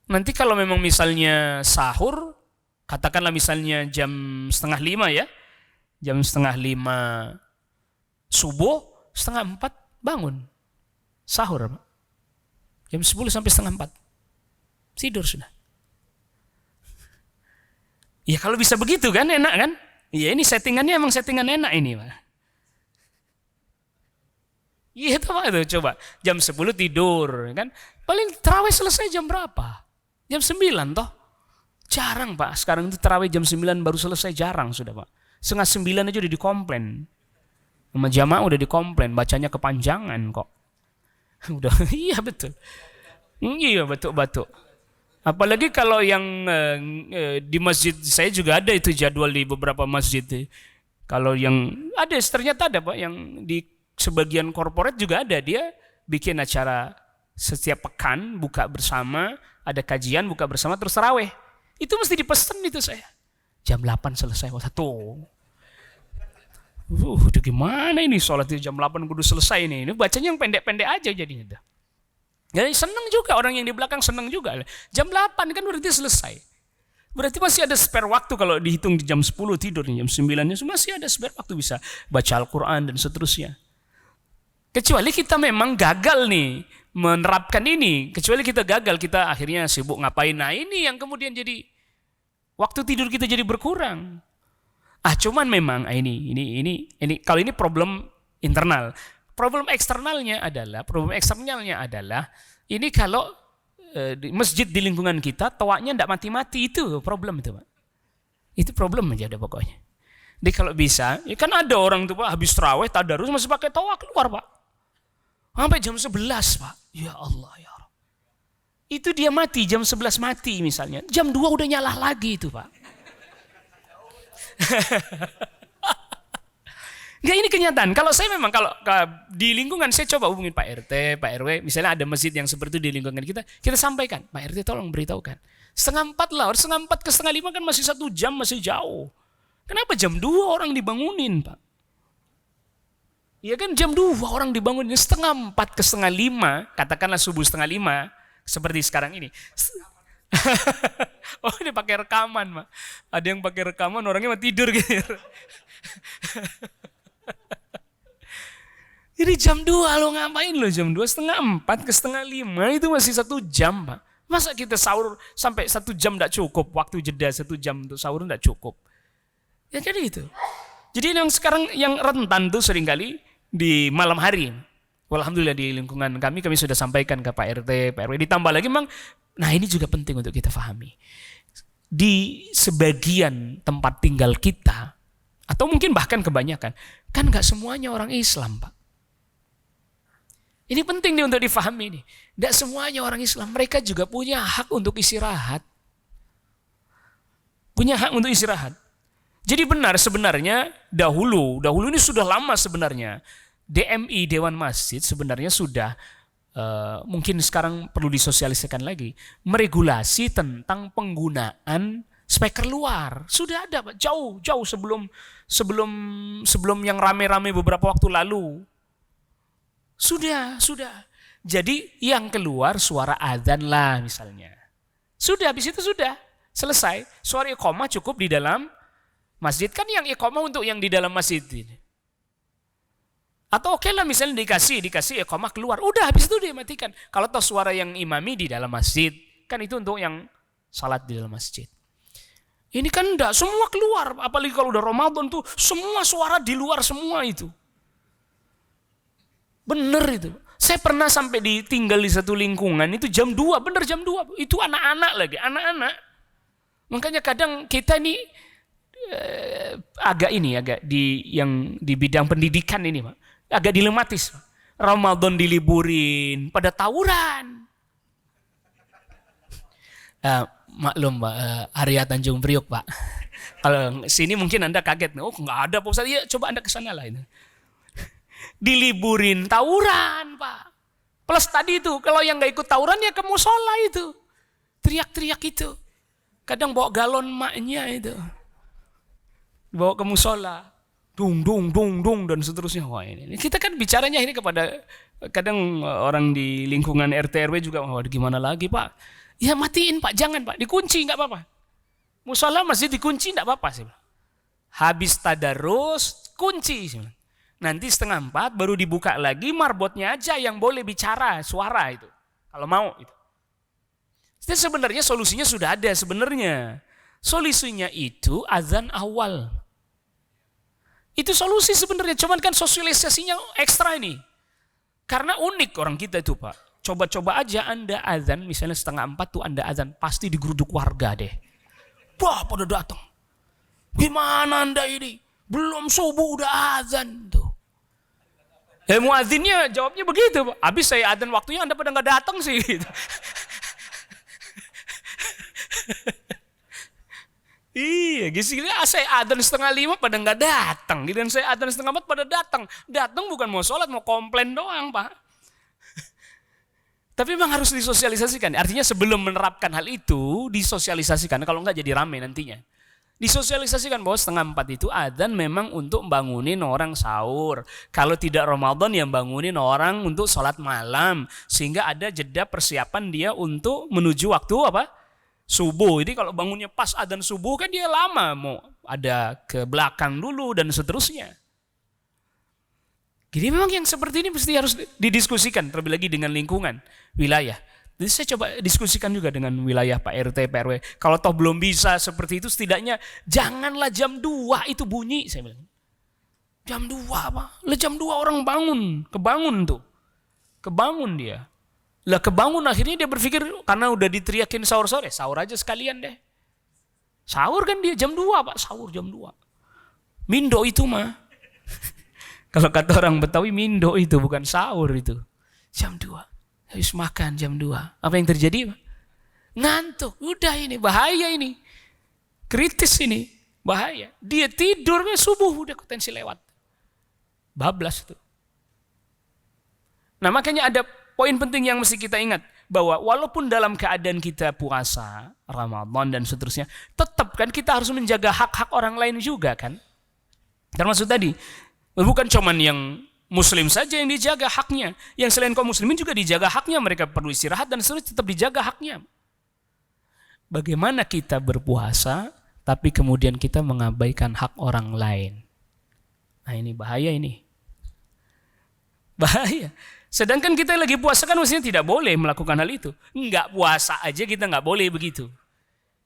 Nanti kalau memang misalnya sahur, katakanlah misalnya jam 4:30 ya, jam 3:30 subuh, 3:30 bangun, sahur, jam 10 sampai 3:30 tidur sudah. Ya kalau bisa begitu kan enak kan? Ya ini settingannya emang settingan enak ini Pak. Iya itu Pak, itu coba jam 10 tidur kan, paling tarawih selesai jam berapa? Jam 9 toh. Jarang Pak, sekarang itu tarawih jam 9 baru selesai, jarang sudah Pak. 8:30 aja udah dikomplain. Sama jamaah udah dikomplain, bacanya kepanjangan kok. Udah, iya betul. Iya batuk-batuk. Apalagi kalau yang di masjid saya juga ada itu jadwal di beberapa masjid. Kalau yang ada, ternyata ada Pak, yang di sebagian korporat juga ada, dia bikin acara setiap pekan buka bersama, ada kajian buka bersama terus tarawih. Itu mesti dipesan itu saya. Jam 8 selesai. Wah, tuh. Udah gimana ini sholat itu jam 8 kudu selesai ini. Ini bacanya yang pendek-pendek aja jadinya. Jadi senang juga orang yang di belakang, senang juga. Jam 8 kan berarti selesai. Berarti masih ada spare waktu kalau dihitung di jam 10 tidur, jam 9-nya masih ada spare waktu bisa baca Al-Quran dan seterusnya. Kecuali kita memang gagal nih menerapkan ini, kecuali kita gagal, kita akhirnya sibuk ngapain. Nah ini yang kemudian jadi waktu tidur kita jadi berkurang. Cuman memang ini kalau ini problem internal. Problem eksternalnya adalah ini kalau di masjid di lingkungan kita toaknya tidak mati-mati, itu problem itu Pak. Itu problem aja ada pokoknya. Jadi kalau bisa, ya kan ada orang tuh Pak habis tarawih tadarus masih pakai toak keluar Pak. Sampai jam 11 Pak. Ya Allah ya Allah. Itu dia mati jam 11 mati misalnya. Jam 2 udah nyala lagi itu Pak. Enggak, ini kenyataan. Kalau saya memang kalau di lingkungan saya coba hubungin Pak RT, Pak RW, misalnya ada masjid yang seperti itu di lingkungan kita sampaikan, Pak RT tolong beritahukan. 3:30 lah, 3:30 ke 3:30 kan masih 1 jam, masih jauh. Kenapa jam 2 orang dibangunin Pak? Ya kan jam 2 orang dibangunin, 4:30 ke 4:30, katakanlah subuh 4:30, seperti sekarang ini. Oh ini pakai rekaman Pak. Ada yang pakai rekaman orangnya mau tidur gitu. Jadi jam 2 lo ngapain lo jam 2, 3:30 ke 4:30 itu masih 1 jam Pak. Masa kita sahur sampai 1 jam tidak cukup, waktu jeda 1 jam untuk sahur tidak cukup. Ya jadi gitu. Jadi yang sekarang yang rentan tuh seringkali di malam hari. Alhamdulillah di lingkungan kami sudah sampaikan ke Pak RT, Pak RW. Ditambah lagi memang, nah ini juga penting untuk kita pahami. Di sebagian tempat tinggal kita, atau mungkin bahkan kebanyakan, kan nggak semuanya orang Islam Pak. Ini penting nih untuk difahami nih. Nggak semuanya orang Islam, mereka juga punya hak untuk istirahat. Punya hak untuk istirahat. Jadi benar sebenarnya dahulu ini sudah lama sebenarnya. DMI, Dewan Masjid sebenarnya sudah, mungkin sekarang perlu disosialisasikan lagi, meregulasi tentang penggunaan speaker luar. Sudah ada Pak, jauh sebelum yang rame-rame beberapa waktu lalu. Sudah. Jadi yang keluar suara azan lah misalnya. Sudah, habis itu sudah selesai. Suara iqamah cukup di dalam masjid, kan yang iqamah untuk yang di dalam masjid ini. Atau oke lah misalnya dikasih iqamah keluar. Udah habis itu dia matikan. Kalau tahu suara yang imami di dalam masjid, kan itu untuk yang salat di dalam masjid. Ini kan enggak semua keluar, apalagi kalau udah Ramadan tuh semua suara di luar semua itu. Bener itu. Saya pernah sampai ditinggal di satu lingkungan itu jam 2, bener jam 2. Itu anak-anak lagi, anak-anak. Makanya kadang kita ini agak di bidang pendidikan ini Pak. Agak dilematis. Ramadan diliburin, pada tawuran. Maklum Pak, area Tanjung Priok Pak. Kalau sini mungkin Anda kaget. Oh nggak ada Pak Ustaz. Ya coba Anda kesana lah. Diliburin tawuran Pak. Plus tadi itu, kalau yang nggak ikut tawuran ya ke musola itu. Teriak-teriak itu. Kadang bawa galon maknya itu. Bawa ke musola. dung dung dung dung dan seterusnya. Wah ini kita kan bicaranya ini kepada kadang orang di lingkungan RT RW juga, wah gimana lagi Pak? Ya matiin Pak, jangan Pak, dikunci nggak apa-apa. Musola masih dikunci nggak apa-apa sih. Habis tadarus kunci sih. Nanti 3:30 baru dibuka lagi, marbotnya aja yang boleh bicara suara itu. Kalau mau itu. Jadi sebenarnya solusinya sudah ada sebenarnya. Solusinya itu azan awal. Itu solusi sebenarnya, cuman kan sosialisasinya ekstra ini. Karena unik orang kita itu Pak. Coba-coba aja Anda azan, misalnya 3:30 tuh Anda azan, pasti digeruduk warga deh. Wah pada datang. Gimana Anda ini? Belum subuh udah azan tuh. Muadzinnya jawabnya begitu Pak. Habis saya azan waktunya Anda pada nggak datang sih. Gitu. Iya, gitu. Saya adzan 4:30 pada nggak datang, dan saya adzan 3:30 pada datang. Datang bukan mau sholat, mau komplain doang, Pak. Tapi memang harus disosialisasikan. Artinya sebelum menerapkan hal itu, disosialisasikan. Kalau nggak jadi rame nantinya. Disosialisasikan bahwa 3:30 itu adzan memang untuk bangunin orang sahur. Kalau tidak Ramadan, yang bangunin orang untuk sholat malam. Sehingga ada jeda persiapan dia untuk menuju waktu apa? Subuh. Jadi kalau bangunnya pas adzan subuh kan dia lama, mau ada ke belakang dulu dan seterusnya. Jadi memang yang seperti ini mesti harus didiskusikan, terlebih lagi dengan lingkungan, wilayah. Jadi saya coba diskusikan juga dengan wilayah Pak RT, Pak RW. Kalau toh belum bisa seperti itu, setidaknya janganlah jam 2 itu bunyi, saya bilang. Jam 2 Pak, lah jam 2 orang bangun, kebangun tuh. Kebangun dia. Lah kebangun akhirnya dia berpikir karena udah diteriakin sahur sore, sahur aja sekalian deh. Sahur kan dia jam 2 Pak, sahur jam 2. Mindo itu mah. Kalau kata orang Betawi mindo itu bukan sahur itu. Jam 2. Habis makan jam 2. Apa yang terjadi Pak? Ngantuk. Udah ini bahaya ini. Kritis ini, bahaya. Dia tidurnya subuh udah potensi lewat. Bablas itu. Nah, makanya ada poin penting yang mesti kita ingat, bahwa walaupun dalam keadaan kita puasa, Ramadan dan seterusnya, tetap kan kita harus menjaga hak-hak orang lain juga kan. Termasuk tadi, bukan cuman yang Muslim saja yang dijaga haknya, yang selain kaum muslimin juga dijaga haknya, mereka perlu istirahat dan seterusnya, tetap dijaga haknya. Bagaimana kita berpuasa, tapi kemudian kita mengabaikan hak orang lain. Nah ini bahaya ini. Bahaya. Sedangkan kita lagi puasa kan mestinya tidak boleh melakukan hal itu. Enggak puasa aja kita enggak boleh begitu.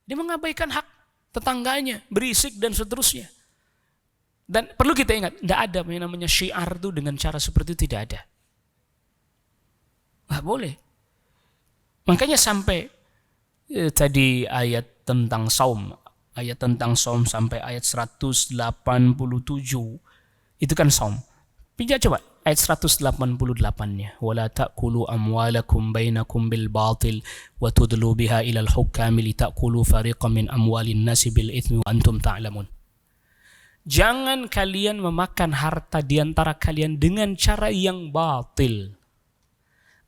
Dia mengabaikan hak tetangganya, berisik dan seterusnya. Dan perlu kita ingat, tidak ada yang namanya syiar itu dengan cara seperti itu, tidak ada. Enggak boleh. Makanya sampai tadi ayat tentang saum, sampai ayat 187, itu kan saum. Pinjam coba ayat 188-nya. Wala ta'kulu amwalakum bainakum bil batil wa tudlu biha ila al hukami li ta'kulu fariqan min amwalin nasi bil itsmi wa antum ta'lamun. Jangan kalian memakan harta di antara kalian dengan cara yang batil.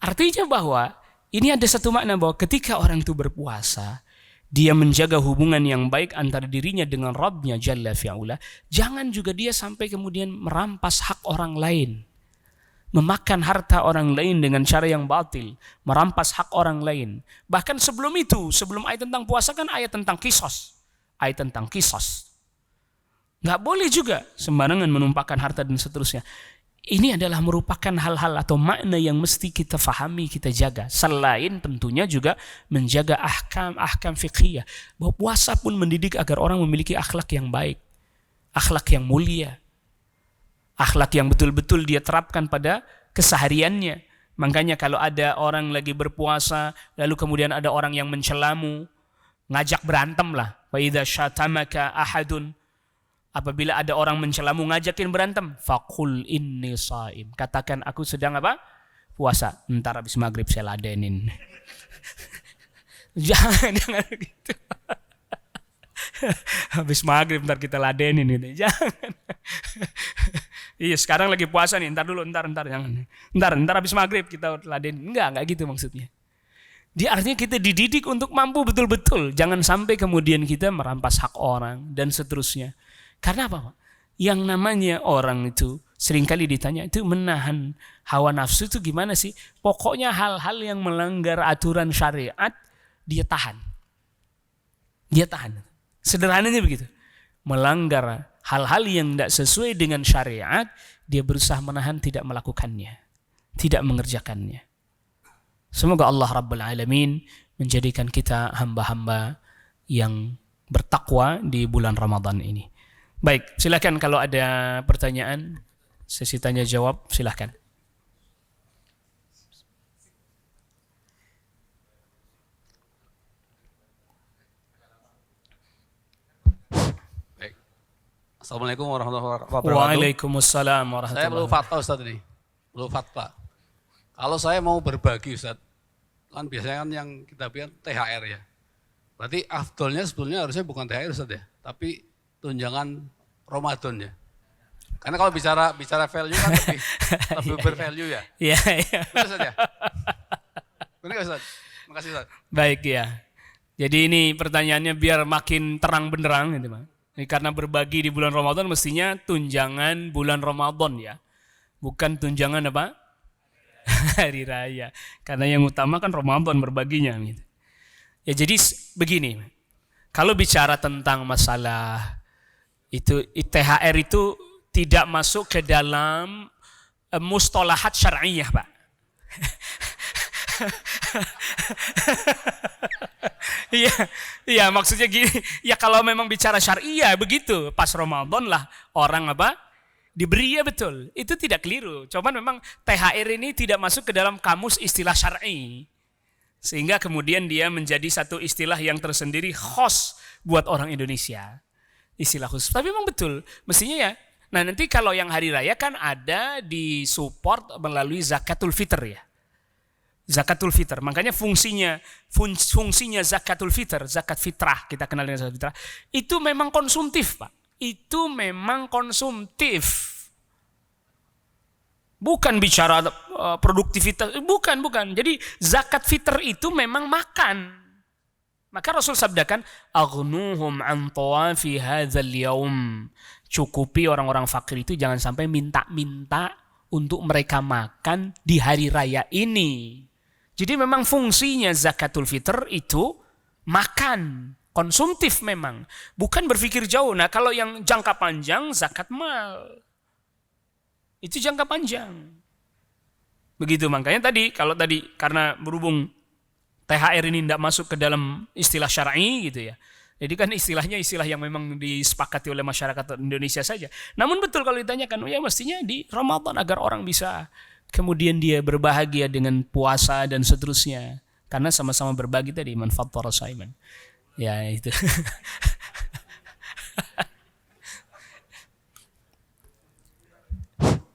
Artinya bahwa ini ada satu makna, bahwa ketika orang itu berpuasa, dia menjaga hubungan yang baik antara dirinya dengan Rabbnya Jalla fi'ula. Jangan juga dia sampai kemudian merampas hak orang lain. Memakan harta orang lain dengan cara yang batil. Merampas hak orang lain. Bahkan sebelum itu, sebelum ayat tentang puasa kan ayat tentang kisos. Ayat tentang kisos. Nggak boleh juga sembarangan menumpahkan harta dan seterusnya. Ini adalah merupakan hal-hal atau makna yang mesti kita fahami, kita jaga. Selain tentunya juga menjaga ahkam fiqhiyah. Bahwa puasa pun mendidik agar orang memiliki akhlak yang baik. Akhlak yang mulia. Akhlak yang betul-betul dia terapkan pada kesehariannya. Makanya kalau ada orang lagi berpuasa, lalu kemudian ada orang yang mencelamu, ngajak berantem lah. Wa idza syatamaka ahadun. Apabila ada orang mencelamu, ngajakin berantem, faqul inni shaim. Katakan aku sedang apa? Puasa. Ntar habis maghrib saya ladenin. Jangan gitu. Habis maghrib ntar kita ladenin gitu. Jangan. Iya sekarang lagi puasa nih. Ntar jangan. Ntar habis maghrib kita ladenin. Enggak gitu maksudnya. Dia artinya kita dididik untuk mampu betul-betul. Jangan sampai kemudian kita merampas hak orang dan seterusnya. Karena apa? Yang namanya orang itu seringkali ditanya, itu menahan hawa nafsu itu gimana sih? Pokoknya hal-hal yang melanggar aturan syariat, dia tahan. Dia tahan. Sederhananya begitu. Melanggar hal-hal yang tidak sesuai dengan syariat, dia berusaha menahan tidak melakukannya, tidak mengerjakannya. Semoga Allah Rabbul Alamin menjadikan kita hamba-hamba yang bertakwa di bulan Ramadan ini. Baik, silakan kalau ada pertanyaan, sesi tanya jawab, silakan. Assalamualaikum warahmatullahi wabarakatuh. Waalaikumsalam warahmatullahi Saya perlu wabarakatuh. fatwa Ustaz ini. Perlu fatwa. Kalau saya mau berbagi Ustaz, kan biasanya kan yang kita bilang THR ya. Berarti afdolnya sebetulnya harusnya bukan THR Ustaz ya, tapi tunjangan Ramadan ya. Karena kalau bicara value kan lebih bervalue ya. Iya, iya. Betul Ustaz ya? Benar nggak Ustaz? Makasih Ustaz. Baik ya. Jadi ini pertanyaannya biar makin terang benderang gitu, Bang. Ini karena berbagi di bulan Ramadan mestinya tunjangan bulan Ramadan ya. Bukan tunjangan apa? Hari raya. Karena yang utama kan Ramadan berbaginya gitu. Ya jadi begini. Kalau bicara tentang masalah itu THR itu tidak masuk ke dalam mustalahat syar'iyah, Pak. Iya, iya maksudnya gini, ya kalau memang bicara syariah begitu, pas Ramadan lah orang apa? Diberi ya betul. Itu tidak keliru. Cuman memang THR ini tidak masuk ke dalam kamus istilah syar'i. Sehingga kemudian dia menjadi satu istilah yang tersendiri khas buat orang Indonesia. Istilah khusus. Tapi memang betul, mestinya ya. Nah, nanti kalau yang hari raya kan ada di support melalui zakatul fitr ya. Zakatul fitr, makanya fungsinya zakatul fitr, zakat fitrah, kita kenal dengan zakat fitrah, itu memang konsumtif, Pak. Itu memang konsumtif. Bukan bicara produktivitas, bukan. Jadi zakat fitr itu memang makan. Maka Rasul sabdakan, aghnuhum an tawafi hadzal yaum. Cukupi orang-orang fakir itu jangan sampai minta-minta untuk mereka makan di hari raya ini. Jadi memang fungsinya zakatul fitr itu makan, konsumtif memang. Bukan berpikir jauh. Nah kalau yang jangka panjang zakat mal. Itu jangka panjang. Begitu makanya kalau tadi karena berhubung THR ini tidak masuk ke dalam istilah syar'i gitu ya. Jadi kan istilahnya istilah yang memang disepakati oleh masyarakat Indonesia saja. Namun betul kalau ditanyakan, ya mestinya di Ramadan agar orang bisa kemudian dia berbahagia dengan puasa dan seterusnya. Karena sama-sama berbagi tadi, man fattara shaiman. Ya itu.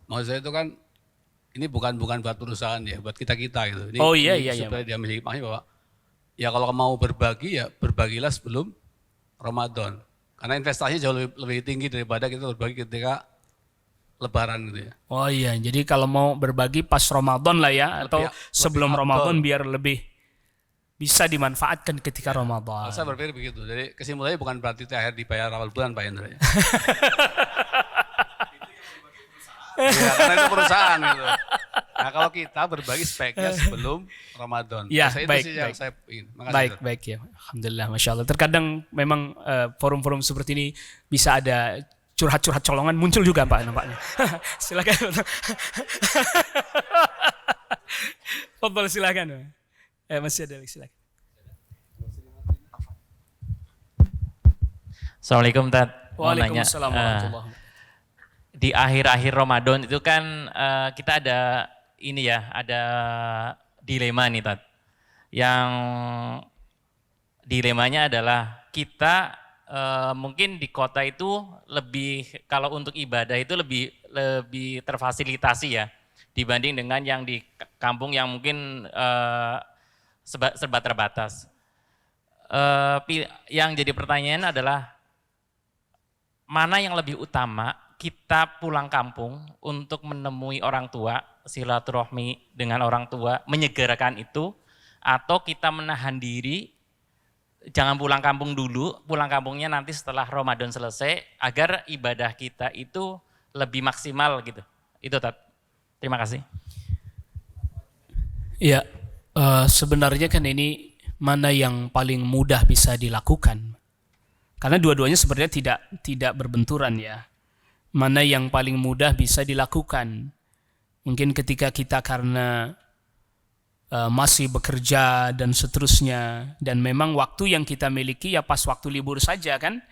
Maksud saya itu kan, ini bukan buat perusahaan ya, buat kita-kita gitu. Ini, Oh iya. supaya dia memiliki pahami bahwa, ya kalau mau berbagi ya berbagilah sebelum Ramadan. Karena investasinya jauh lebih tinggi daripada kita berbagi ketika Lebaran gitu ya. Oh iya, jadi kalau mau berbagi pas Ramadan lah ya, atau sebelum Ramadan biar lebih bisa dimanfaatkan ketika Ramadan. Saya berpikir begitu. Jadi kesimpulannya bukan berarti THR dibayar awal bulan Pak Hendra ya. Ya, karena itu perusahaan gitu. Nah kalau kita berbagi sebaiknya sebelum Ramadan. Ya, itu baik, sih yang baik. saya ingin. Makasih, Baik ya. Alhamdulillah, Masya Allah. Terkadang memang forum-forum seperti ini bisa ada curhat-curhat colongan muncul juga Pak nampaknya. Silakan. Fadhal silakan. Masih ada silakan. Assalamualaikum Tat. Waalaikumsalam warahmatullahi wabarakatuh. Di akhir-akhir Ramadan itu kan kita ada ini ya, ada dilema nih Tat. Yang dilemanya adalah kita mungkin di kota itu lebih, kalau untuk ibadah itu lebih terfasilitasi ya dibanding dengan yang di kampung yang mungkin serba terbatas. Yang jadi pertanyaan adalah mana yang lebih utama, kita pulang kampung untuk menemui orang tua, silaturahmi dengan orang tua, menyegerakan itu, atau kita menahan diri jangan pulang kampung dulu, pulang kampungnya nanti setelah Ramadan selesai agar ibadah kita itu lebih maksimal gitu. Itu Tat. Terima kasih. Ya, sebenarnya kan ini mana yang paling mudah bisa dilakukan. Karena dua-duanya sebenarnya tidak berbenturan ya. Mana yang paling mudah bisa dilakukan. Mungkin ketika kita karena masih bekerja dan seterusnya, dan memang waktu yang kita miliki ya pas waktu libur saja kan,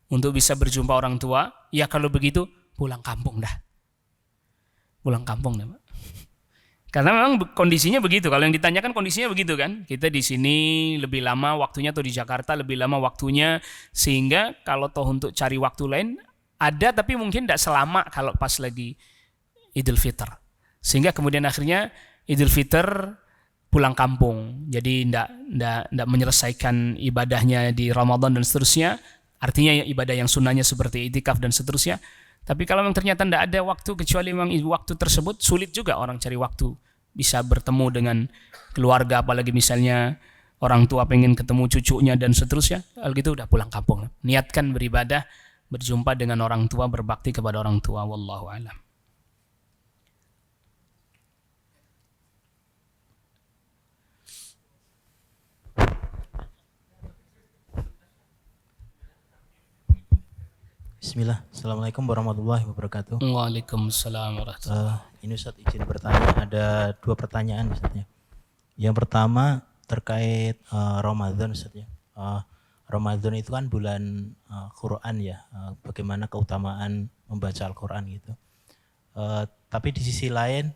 untuk bisa berjumpa orang tua, ya kalau begitu pulang kampung dah. Pulang kampung dah. Karena memang kondisinya begitu, kalau yang ditanyakan kondisinya begitu kan, kita di sini lebih lama waktunya atau di Jakarta lebih lama waktunya, sehingga kalau toh untuk cari waktu lain, ada tapi mungkin tidak selama kalau pas lagi Idul Fitr. Sehingga kemudian akhirnya Idul Fitr pulang kampung, jadi tidak menyelesaikan ibadahnya di Ramadan dan seterusnya, artinya ibadah yang sunnahnya seperti itikaf dan seterusnya. Tapi kalau memang ternyata tidak ada waktu, kecuali memang waktu tersebut, sulit juga orang cari waktu bisa bertemu dengan keluarga, apalagi misalnya orang tua pengen ketemu cucunya dan seterusnya, kalau gitu udah pulang kampung. Niatkan beribadah, berjumpa dengan orang tua, berbakti kepada orang tua, wallahu a'lam. Bismillah, Assalamualaikum warahmatullahi wabarakatuh. Waalaikumsalam warahmatullahi wabarakatuh. Ini Ustadz izin bertanya, ada 2 pertanyaan Ustadz. Yang pertama terkait Ramadan Ustadz. Ramadan itu kan bulan Quran ya, bagaimana keutamaan membaca Al-Quran gitu. Tapi di sisi lain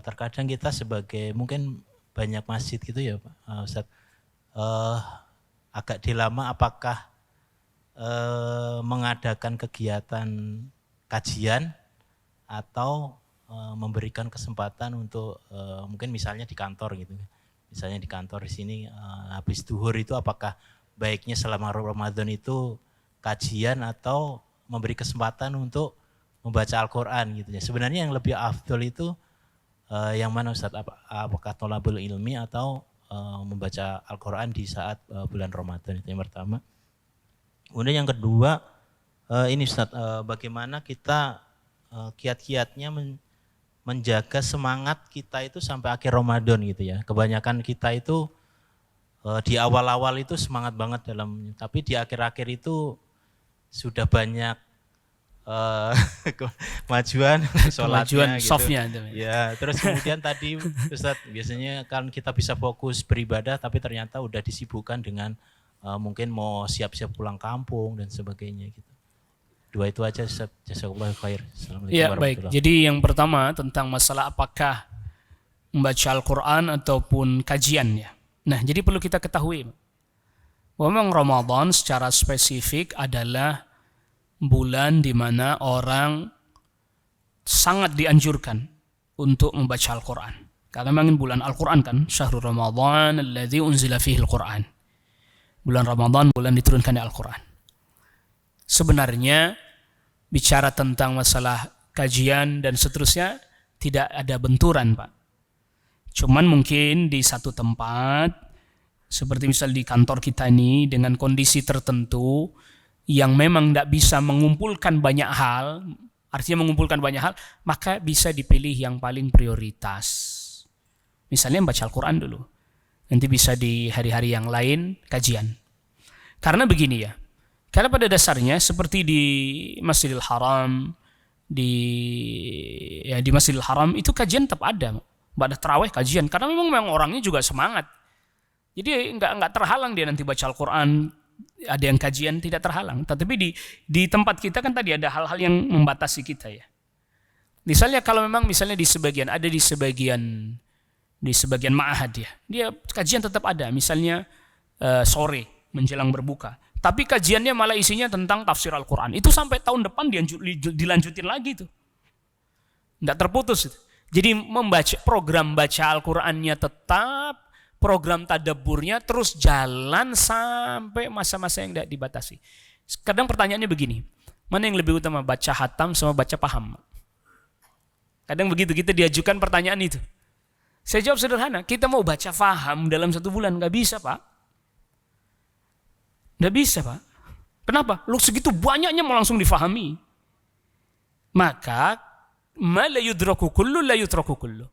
terkadang kita sebagai mungkin banyak masjid gitu ya Pak Ustadz, agak dilema apakah mengadakan kegiatan kajian atau memberikan kesempatan untuk mungkin misalnya di kantor gitu. Misalnya di kantor di sini habis duhur itu apakah baiknya selama Ramadan itu kajian atau memberi kesempatan untuk membaca Al-Quran gitu ya. Sebenarnya yang lebih afdol itu yang mana Ustaz? Apakah tholabul ilmi atau membaca Al-Quran di saat bulan Ramadan, itu yang pertama. Kemudian yang kedua, ini Ustaz, bagaimana kita kiat-kiatnya menjaga semangat kita itu sampai akhir Ramadan gitu ya. Kebanyakan kita itu di awal-awal itu semangat banget dalam, tapi di akhir-akhir itu sudah banyak kemajuan sholatnya gitu. Softnya Ya, terus kemudian tadi Ustaz, biasanya kan kita bisa fokus beribadah tapi ternyata udah disibukkan dengan mungkin mau siap-siap pulang kampung dan sebagainya gitu. 2 itu aja Ustaz. Jazakallahu khair. Assalamualaikum ya, warahmatullahi baik. Jadi yang pertama tentang masalah apakah membaca Al-Quran ataupun kajiannya. Nah, jadi perlu kita ketahui bahwa memang Ramadan secara spesifik adalah bulan di mana orang sangat dianjurkan untuk membaca Al-Quran. Karena memang bulan Al-Quran kan, syahrul Ramadan alladzi unzila fihi Al-Quran. Bulan Ramadan, bulan diturunkan Al-Quran. Sebenarnya bicara tentang masalah kajian dan seterusnya tidak ada benturan, Pak. Cuman mungkin di satu tempat, seperti misal di kantor kita ini dengan kondisi tertentu yang memang tidak bisa mengumpulkan banyak hal, artinya mengumpulkan banyak hal, maka bisa dipilih yang paling prioritas. Misalnya baca Al-Quran dulu. Nanti bisa di hari-hari yang lain kajian. Karena begini ya, karena pada dasarnya seperti di Masjidil Haram, di Masjidil Haram itu kajian tetap ada. Ba'da tarawih kajian, karena memang orangnya juga semangat. Jadi enggak terhalang dia nanti baca Al-Quran, ada yang kajian tidak terhalang. Tetapi di tempat kita kan tadi ada hal-hal yang membatasi kita ya. Misalnya kalau memang misalnya di sebagian ma'ahad ya, dia kajian tetap ada, misalnya sore menjelang berbuka. Tapi kajiannya malah isinya tentang tafsir Al-Quran. Itu sampai tahun depan dilanjutin lagi tuh. Tidak terputus. Jadi program baca Al-Qurannya tetap, program tadabburnya terus jalan sampai masa-masa yang tidak dibatasi. Kadang pertanyaannya begini, mana yang lebih utama, baca hatam sama baca paham? Kadang begitu kita diajukan pertanyaan itu. Saya jawab sederhana, kita mau baca faham dalam 1 bulan, nggak bisa Pak. Nggak bisa Pak. Kenapa? Lu segitu banyaknya mau langsung difahami. Maka ma la yudraku kullu la yutraku kullu.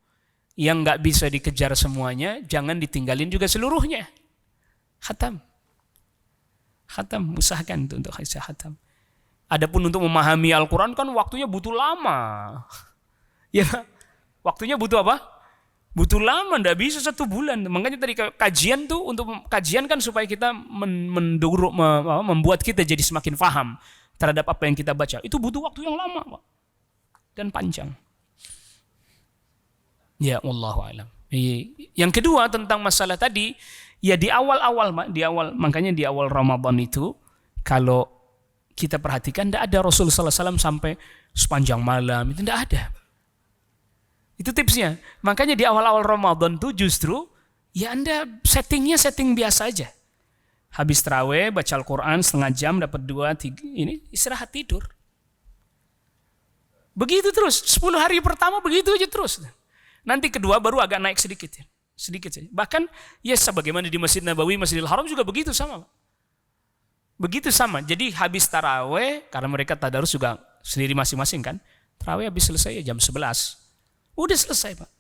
Yang nggak bisa dikejar semuanya, jangan ditinggalin juga seluruhnya. Khatam. Khatam, usahakan untuk khatam. Adapun untuk memahami Al-Quran kan waktunya butuh lama. Ya, waktunya butuh apa? Butuh lama, ndak bisa 1 bulan. Makanya tadi kajian tuh, untuk kajian kan supaya kita membuat kita jadi semakin paham terhadap apa yang kita baca. Itu butuh waktu yang lama, Pak. Dan panjang. Ya, wallahu a'lam. Yang kedua tentang masalah tadi, ya di awal-awal, makanya di awal Ramadan itu, kalau kita perhatikan tidak ada Rasul sallallahu alaihi wasallam sampai sepanjang malam, itu tidak ada. Itu tipsnya. Makanya di awal-awal Ramadan tuh justru ya Anda setting biasa aja. Habis tarawih baca Al-Quran setengah jam dapat 2, 3, ini istirahat tidur. Begitu terus, 10 hari pertama begitu aja terus. Nanti kedua baru agak naik sedikit ya. Sedikit saja. Bahkan ya sebagaimana di Masjid Nabawi, Masjidil Haram juga begitu sama. Begitu sama. Jadi habis tarawih, karena mereka tadarus juga sendiri masing-masing kan. Tarawih habis selesai ya jam 11. Udah selesai Pak.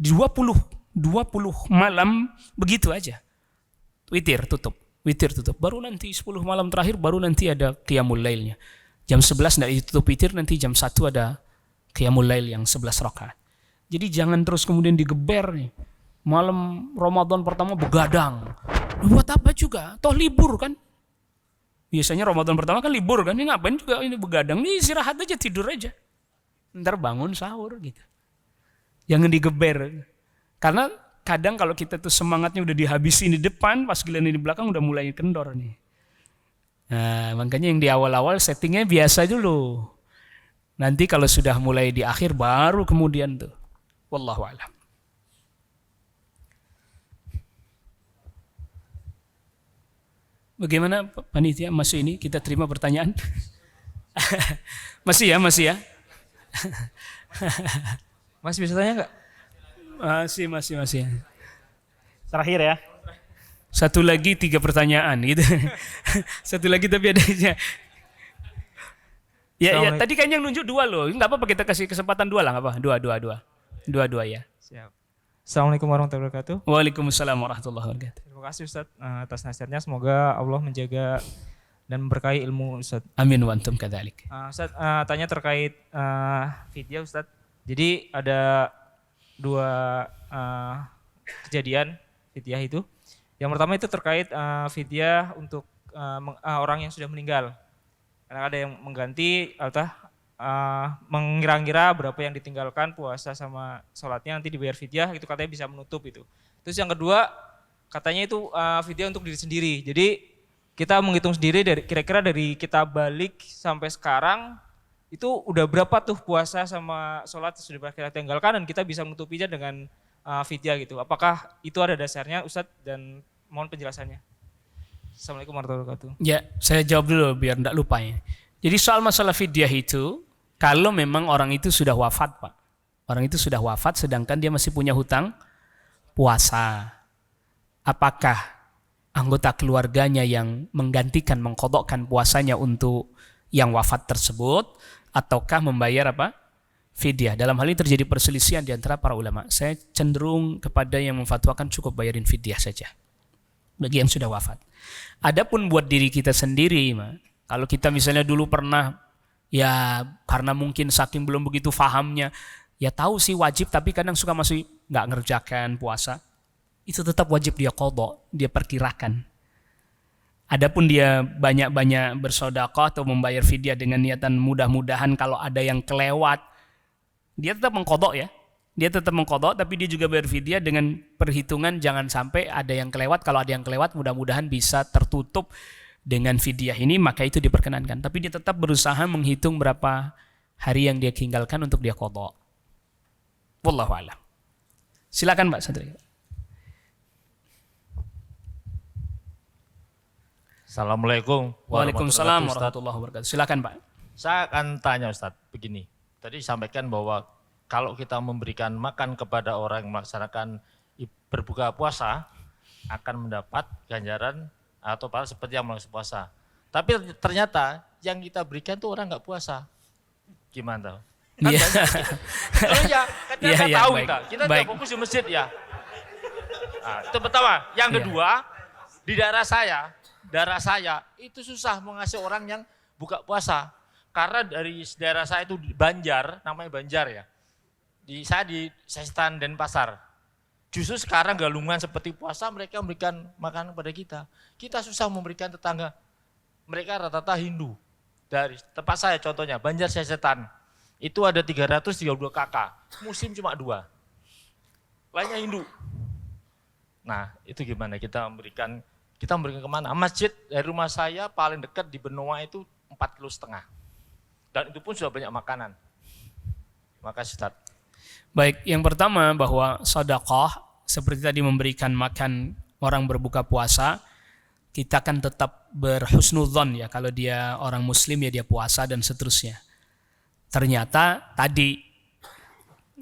20 malam begitu aja. Witir tutup. Baru nanti 10 malam terakhir baru nanti ada qiyamul lailnya. Jam 11 enggak ditutup witir, nanti jam 1 ada qiyamul lail yang 11 rakaat. Jadi jangan terus kemudian digeber nih. Malam Ramadan pertama begadang. Buat apa juga? Toh libur kan? Biasanya Ramadan pertama kan libur kan? Ini ngapain juga ini begadang? Ini istirahat aja, tidur aja. Ntar bangun sahur gitu. Jangan digeber. Karena kadang kalau kita tuh semangatnya udah dihabisin di depan, pas giliran di belakang udah mulai kendor nih. Nah, makanya yang di awal-awal settingnya biasa dulu. Nanti kalau sudah mulai di akhir baru kemudian tuh. Wallahu a'lam. Bagaimana panitia? Masih ini kita terima pertanyaan? Masih ya? Mas bisa tanya nggak? Masih. Terakhir ya. Satu lagi 3 pertanyaan gitu. Satu lagi tapi ada ya tadi kayaknya yang nunjuk 2 loh. Enggak apa-apa kita kasih kesempatan 2 lah, enggak apa. 2 ya. Siap. Assalamualaikum warahmatullahi wabarakatuh. Waalaikumsalam warahmatullahi wabarakatuh. Terima kasih Ustadz atas nasihatnya. Semoga Allah menjaga dan memberkahi ilmu Ustadz. Amin wa antum kadzalik. Ustadz tanya terkait fidyah Ustadz. Jadi ada 2 kejadian fidyah itu. Yang pertama itu terkait fidyah untuk orang yang sudah meninggal. Karena ada yang mengganti mengira-ngira berapa yang ditinggalkan puasa sama sholatnya nanti dibayar fidyah, itu katanya bisa menutup itu. Terus yang kedua katanya itu fidyah untuk diri sendiri. Jadi kita menghitung sendiri kira-kira dari kita balik sampai sekarang itu udah berapa tuh puasa sama sholat sudah kita tinggalkan dan kita bisa menutupinya dengan fidyah gitu. Apakah itu ada dasarnya Ustadz, dan mohon penjelasannya. Assalamualaikum warahmatullahi wabarakatuh. Ya, saya jawab dulu biar enggak lupa ya. Jadi soal masalah fidyah itu, kalau memang orang itu sudah wafat Pak. Orang itu sudah wafat sedangkan dia masih punya hutang puasa. Apakah anggota keluarganya yang menggantikan, mengqadhakan puasanya untuk yang wafat tersebut, ataukah membayar apa? Fidyah. Dalam hal ini terjadi perselisihan di antara para ulama. Saya cenderung kepada yang memfatwakan cukup bayarin fidyah saja bagi yang sudah wafat. Adapun buat diri kita sendiri, kalau kita misalnya dulu pernah ya karena mungkin saking belum begitu fahamnya, ya tahu sih wajib tapi kadang suka masih nggak ngerjakan puasa, itu tetap wajib dia qadha, dia perkirakan. Adapun dia banyak-banyak bersedekah atau membayar fidyah dengan niatan mudah-mudahan kalau ada yang kelewat, dia tetap mengqadha ya. Dia tetap mengqadha tapi dia juga bayar fidyah dengan perhitungan jangan sampai ada yang kelewat. Kalau ada yang kelewat mudah-mudahan bisa tertutup dengan fidyah ini, maka itu diperkenankan. Tapi dia tetap berusaha menghitung berapa hari yang dia tinggalkan untuk dia qadha. Wallahu a'lam. Silakan Mbak Sadri. Assalamualaikum. Waalaikumsalam warahmatullahi wabarakatuh. Silakan Pak. Saya akan tanya Ustadz begini. Tadi disampaikan bahwa kalau kita memberikan makan kepada orang yang melaksanakan berbuka puasa akan mendapat ganjaran atau pahala seperti yang melakukan puasa. Tapi ternyata yang kita berikan tuh orang nggak puasa. Gimana tahu? Kan Iya. banyak. Terus ya, kan kita Iya, nggak iya, tahu baik. kita Baik. tidak fokus di masjid ya. Nah, itu pertama. Yang Iya. kedua, di daerah saya itu susah mengasih orang yang buka puasa. Karena dari daerah saya itu Banjar, namanya Banjar ya. Saya di Sestan Denpasar. Justru sekarang galungan seperti puasa mereka memberikan makanan kepada kita. Kita susah memberikan tetangga. Mereka rata-rata Hindu. Dari tempat saya contohnya, Banjar Sesetan. Itu ada 332 kakak, muslim cuma 2. Lainnya Hindu. Nah itu gimana kita memberikan kemana? Masjid dari rumah saya paling dekat di Benoa itu 4,5 kg. Dan itu pun sudah banyak makanan. Makasih Ustaz. Baik, yang pertama bahwa sedekah seperti tadi memberikan makan orang berbuka puasa, kita kan tetap berhusnudzon ya, kalau dia orang muslim ya dia puasa dan seterusnya. Ternyata tadi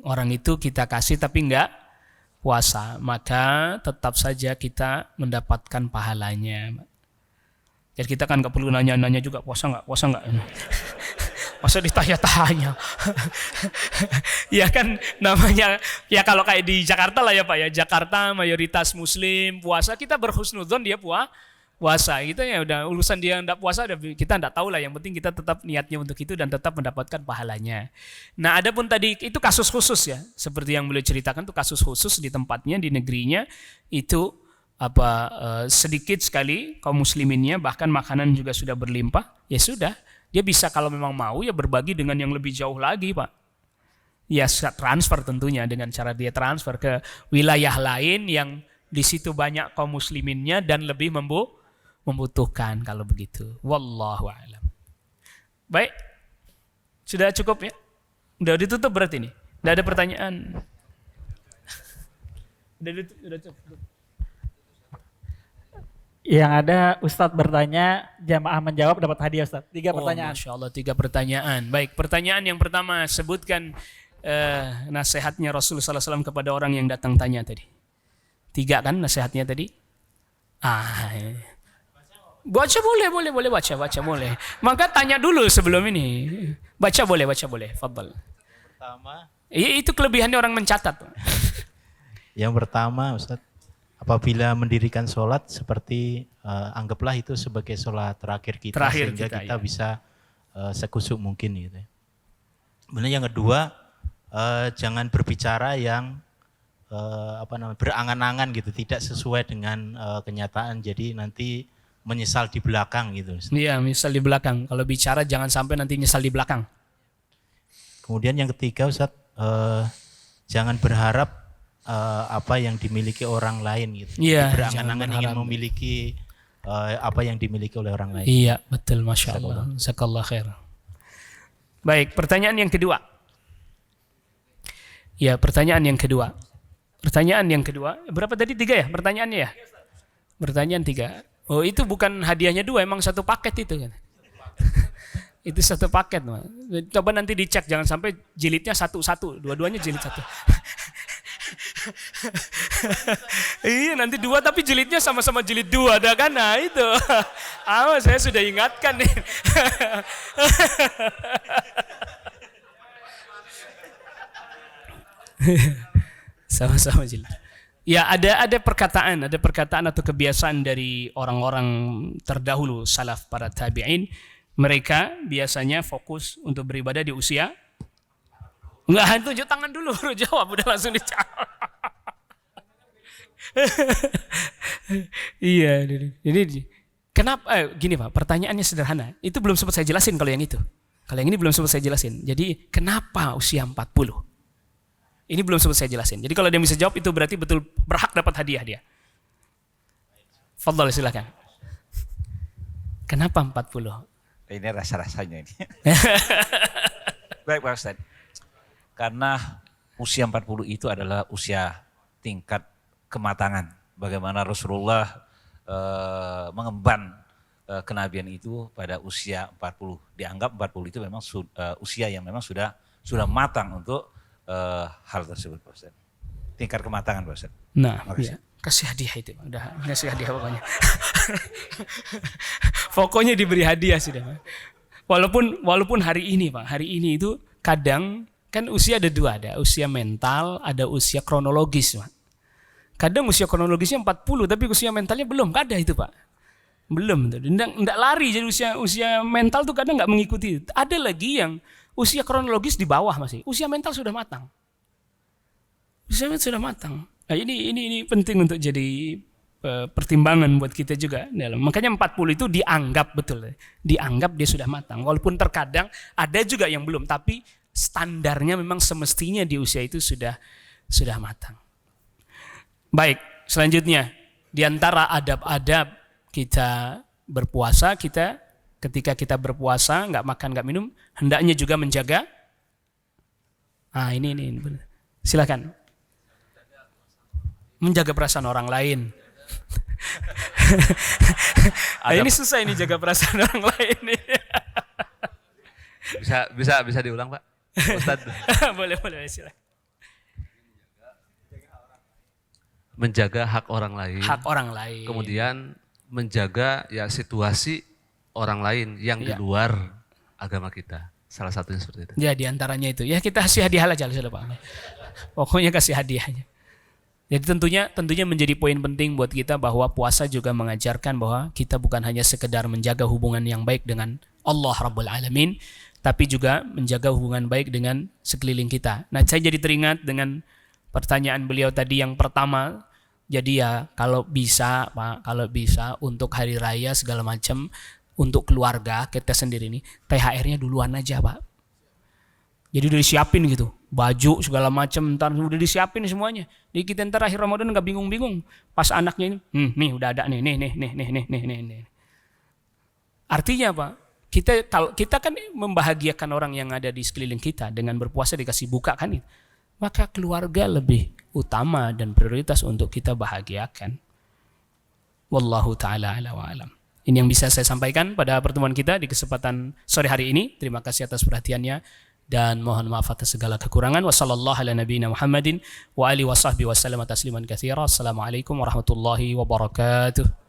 orang itu kita kasih tapi enggak puasa, maka tetap saja kita mendapatkan pahalanya. Jadi kita kan enggak perlu nanya-nanya juga puasa enggak. Masa ditanya-tanya. Ya kan namanya, ya kalau kayak di Jakarta lah ya Pak ya, Jakarta mayoritas muslim puasa, kita berhusnudzon dia puasa. Gitu ya udah, urusan dia enggak puasa kita enggak tahu lah, yang penting kita tetap niatnya untuk itu dan tetap mendapatkan pahalanya. Nah, adapun tadi itu kasus khusus ya, seperti yang beliau ceritakan itu kasus khusus di tempatnya, di negerinya itu sedikit sekali kaum musliminnya, bahkan makanan juga sudah berlimpah. Ya sudah, dia bisa kalau memang mau ya berbagi dengan yang lebih jauh lagi Pak. Ya transfer tentunya, dengan cara dia transfer ke wilayah lain yang di situ banyak kaum musliminnya dan lebih membutuhkan kalau begitu. Wallahu a'lam. Baik. Sudah cukup ya? Udah ditutup berarti nih. Udah ada pertanyaan. Udah cukup. Yang ada Ustadz bertanya, jamaah menjawab, dapat hadiah Ustadz. 3 pertanyaan. Masya Allah, 3 pertanyaan. Baik, pertanyaan yang pertama, sebutkan nasihatnya Rasulullah SAW kepada orang yang datang tanya tadi. 3 kan nasihatnya tadi? Baca boleh baca boleh. Maka tanya dulu sebelum ini. Baca boleh. Fadhal. Pertama, Itu kelebihannya orang mencatat. yang pertama Ustadz, apabila mendirikan sholat seperti anggaplah itu sebagai sholat terakhir kita, sehingga kita ya. bisa sekusuk mungkin gitu. Kemudian yang kedua, jangan berbicara yang berangan-angan gitu, tidak sesuai dengan kenyataan, jadi nanti menyesal di belakang gitu. Iya, misal di belakang. Kalau bicara jangan sampai nanti nyesal di belakang. Kemudian yang ketiga Ustadz, jangan berharap apa yang dimiliki orang lain gitu. Iya, Berangan-angan jangan ingin berharap. memiliki apa yang dimiliki oleh orang lain. Iya, betul, Masya Allah. Jazakallah khair. Baik, pertanyaan yang kedua. Ya, pertanyaan yang kedua. Berapa tadi? 3 ya pertanyaannya ya? Pertanyaan 3. Oh, itu bukan hadiahnya 2, emang satu paket itu kan. Itu satu paket. Coba nanti dicek, jangan sampai jilidnya satu-satu, dua-duanya jilid satu. Iya, nanti 2 tapi jilidnya sama-sama jilid 2, ada kan? Nah itu. Saya sudah ingatkan nih. Sama-sama jilid. Ya, ada perkataan atau kebiasaan dari orang-orang terdahulu salaf, para tabi'in. Mereka biasanya fokus untuk beribadah di usia. Enggak, tunjuk tangan dulu baru jawab, udah langsung dijawab. Iya, jadi kenapa gini Pak, pertanyaannya sederhana. Itu belum sempat saya jelasin kalau yang itu. Kalau yang ini belum sempat saya jelasin. Jadi kenapa usia 40? Ini belum sempat saya jelasin. Jadi kalau dia bisa jawab itu berarti betul berhak dapat hadiah dia. Fadhal, silakan. Kenapa 40? Ini rasa-rasanya ini. Baik Pak Ustaz. Karena usia 40 itu adalah usia tingkat kematangan. Bagaimana Rasulullah mengemban kenabian itu pada usia 40. Dianggap 40 itu memang usia yang memang sudah matang untuk hal tersebut Pak Ustaz. Tingkat kematangan Pak Ustaz. Nah, ya. Kasih hadiah itu, Pak. Udah kasih hadiah pokoknya. Pokoknya diberi hadiah sudah, Pak. Walaupun hari ini, Pak, hari ini itu kadang kan usia ada dua, ada usia mental, ada usia kronologis, Pak. Kadang usia kronologisnya 40 tapi usia mentalnya belum, ada itu, Pak. Belum, enggak lari, jadi usia mental tuh kadang enggak mengikuti. Ada lagi yang usia kronologis di bawah masih, usia mental sudah matang. Usia mental sudah matang. Nah, ini penting untuk jadi pertimbangan buat kita juga dalam. Makanya 40 itu dianggap betul, dianggap dia sudah matang. Walaupun terkadang ada juga yang belum, tapi standarnya memang semestinya di usia itu sudah matang. Baik, selanjutnya di antara adab-adab kita berpuasa, kita ketika kita berpuasa nggak makan nggak minum, hendaknya juga menjaga. Ini silakan. Menjaga perasaan orang lain. Ini susah ini jaga perasaan orang lain. Bisa diulang, Pak? Ustadz. boleh silakan. Menjaga hak orang lain. Hak orang lain. Kemudian menjaga ya situasi orang lain yang di luar agama kita. Salah satunya seperti itu. Ya, diantaranya itu. Ya, kita kasih hadiah aja sudah, Pak. Pokoknya kasih hadiahnya. Jadi tentunya menjadi poin penting buat kita bahwa puasa juga mengajarkan bahwa kita bukan hanya sekedar menjaga hubungan yang baik dengan Allah Rabbul Alamin, tapi juga menjaga hubungan baik dengan sekeliling kita. Nah, saya jadi teringat dengan pertanyaan beliau tadi yang pertama. Jadi ya kalau bisa, Pak, kalau bisa untuk hari raya segala macam, untuk keluarga kita sendiri nih, THR-nya duluan aja, Pak. Jadi udah disiapin gitu, baju segala macam, ntar udah disiapin semuanya. Jadi kita ntar akhir Ramadan nggak bingung-bingung. Pas anaknya ini, nih udah ada nih. Artinya apa? Kita kan membahagiakan orang yang ada di sekeliling kita dengan berpuasa dikasih buka kan itu. Maka keluarga lebih utama dan prioritas untuk kita bahagiakan. Wallahu ta'ala ala wa alam. Ini yang bisa saya sampaikan pada pertemuan kita di kesempatan sore hari ini. Terima kasih atas perhatiannya dan mohon maaf atas segala kekurangan. Wassallallahu ala nabiyina Muhammadin wa alihi wa sahbihi wa sallam tasliman katsira. Assalamualaikum warahmatullahi wabarakatuh.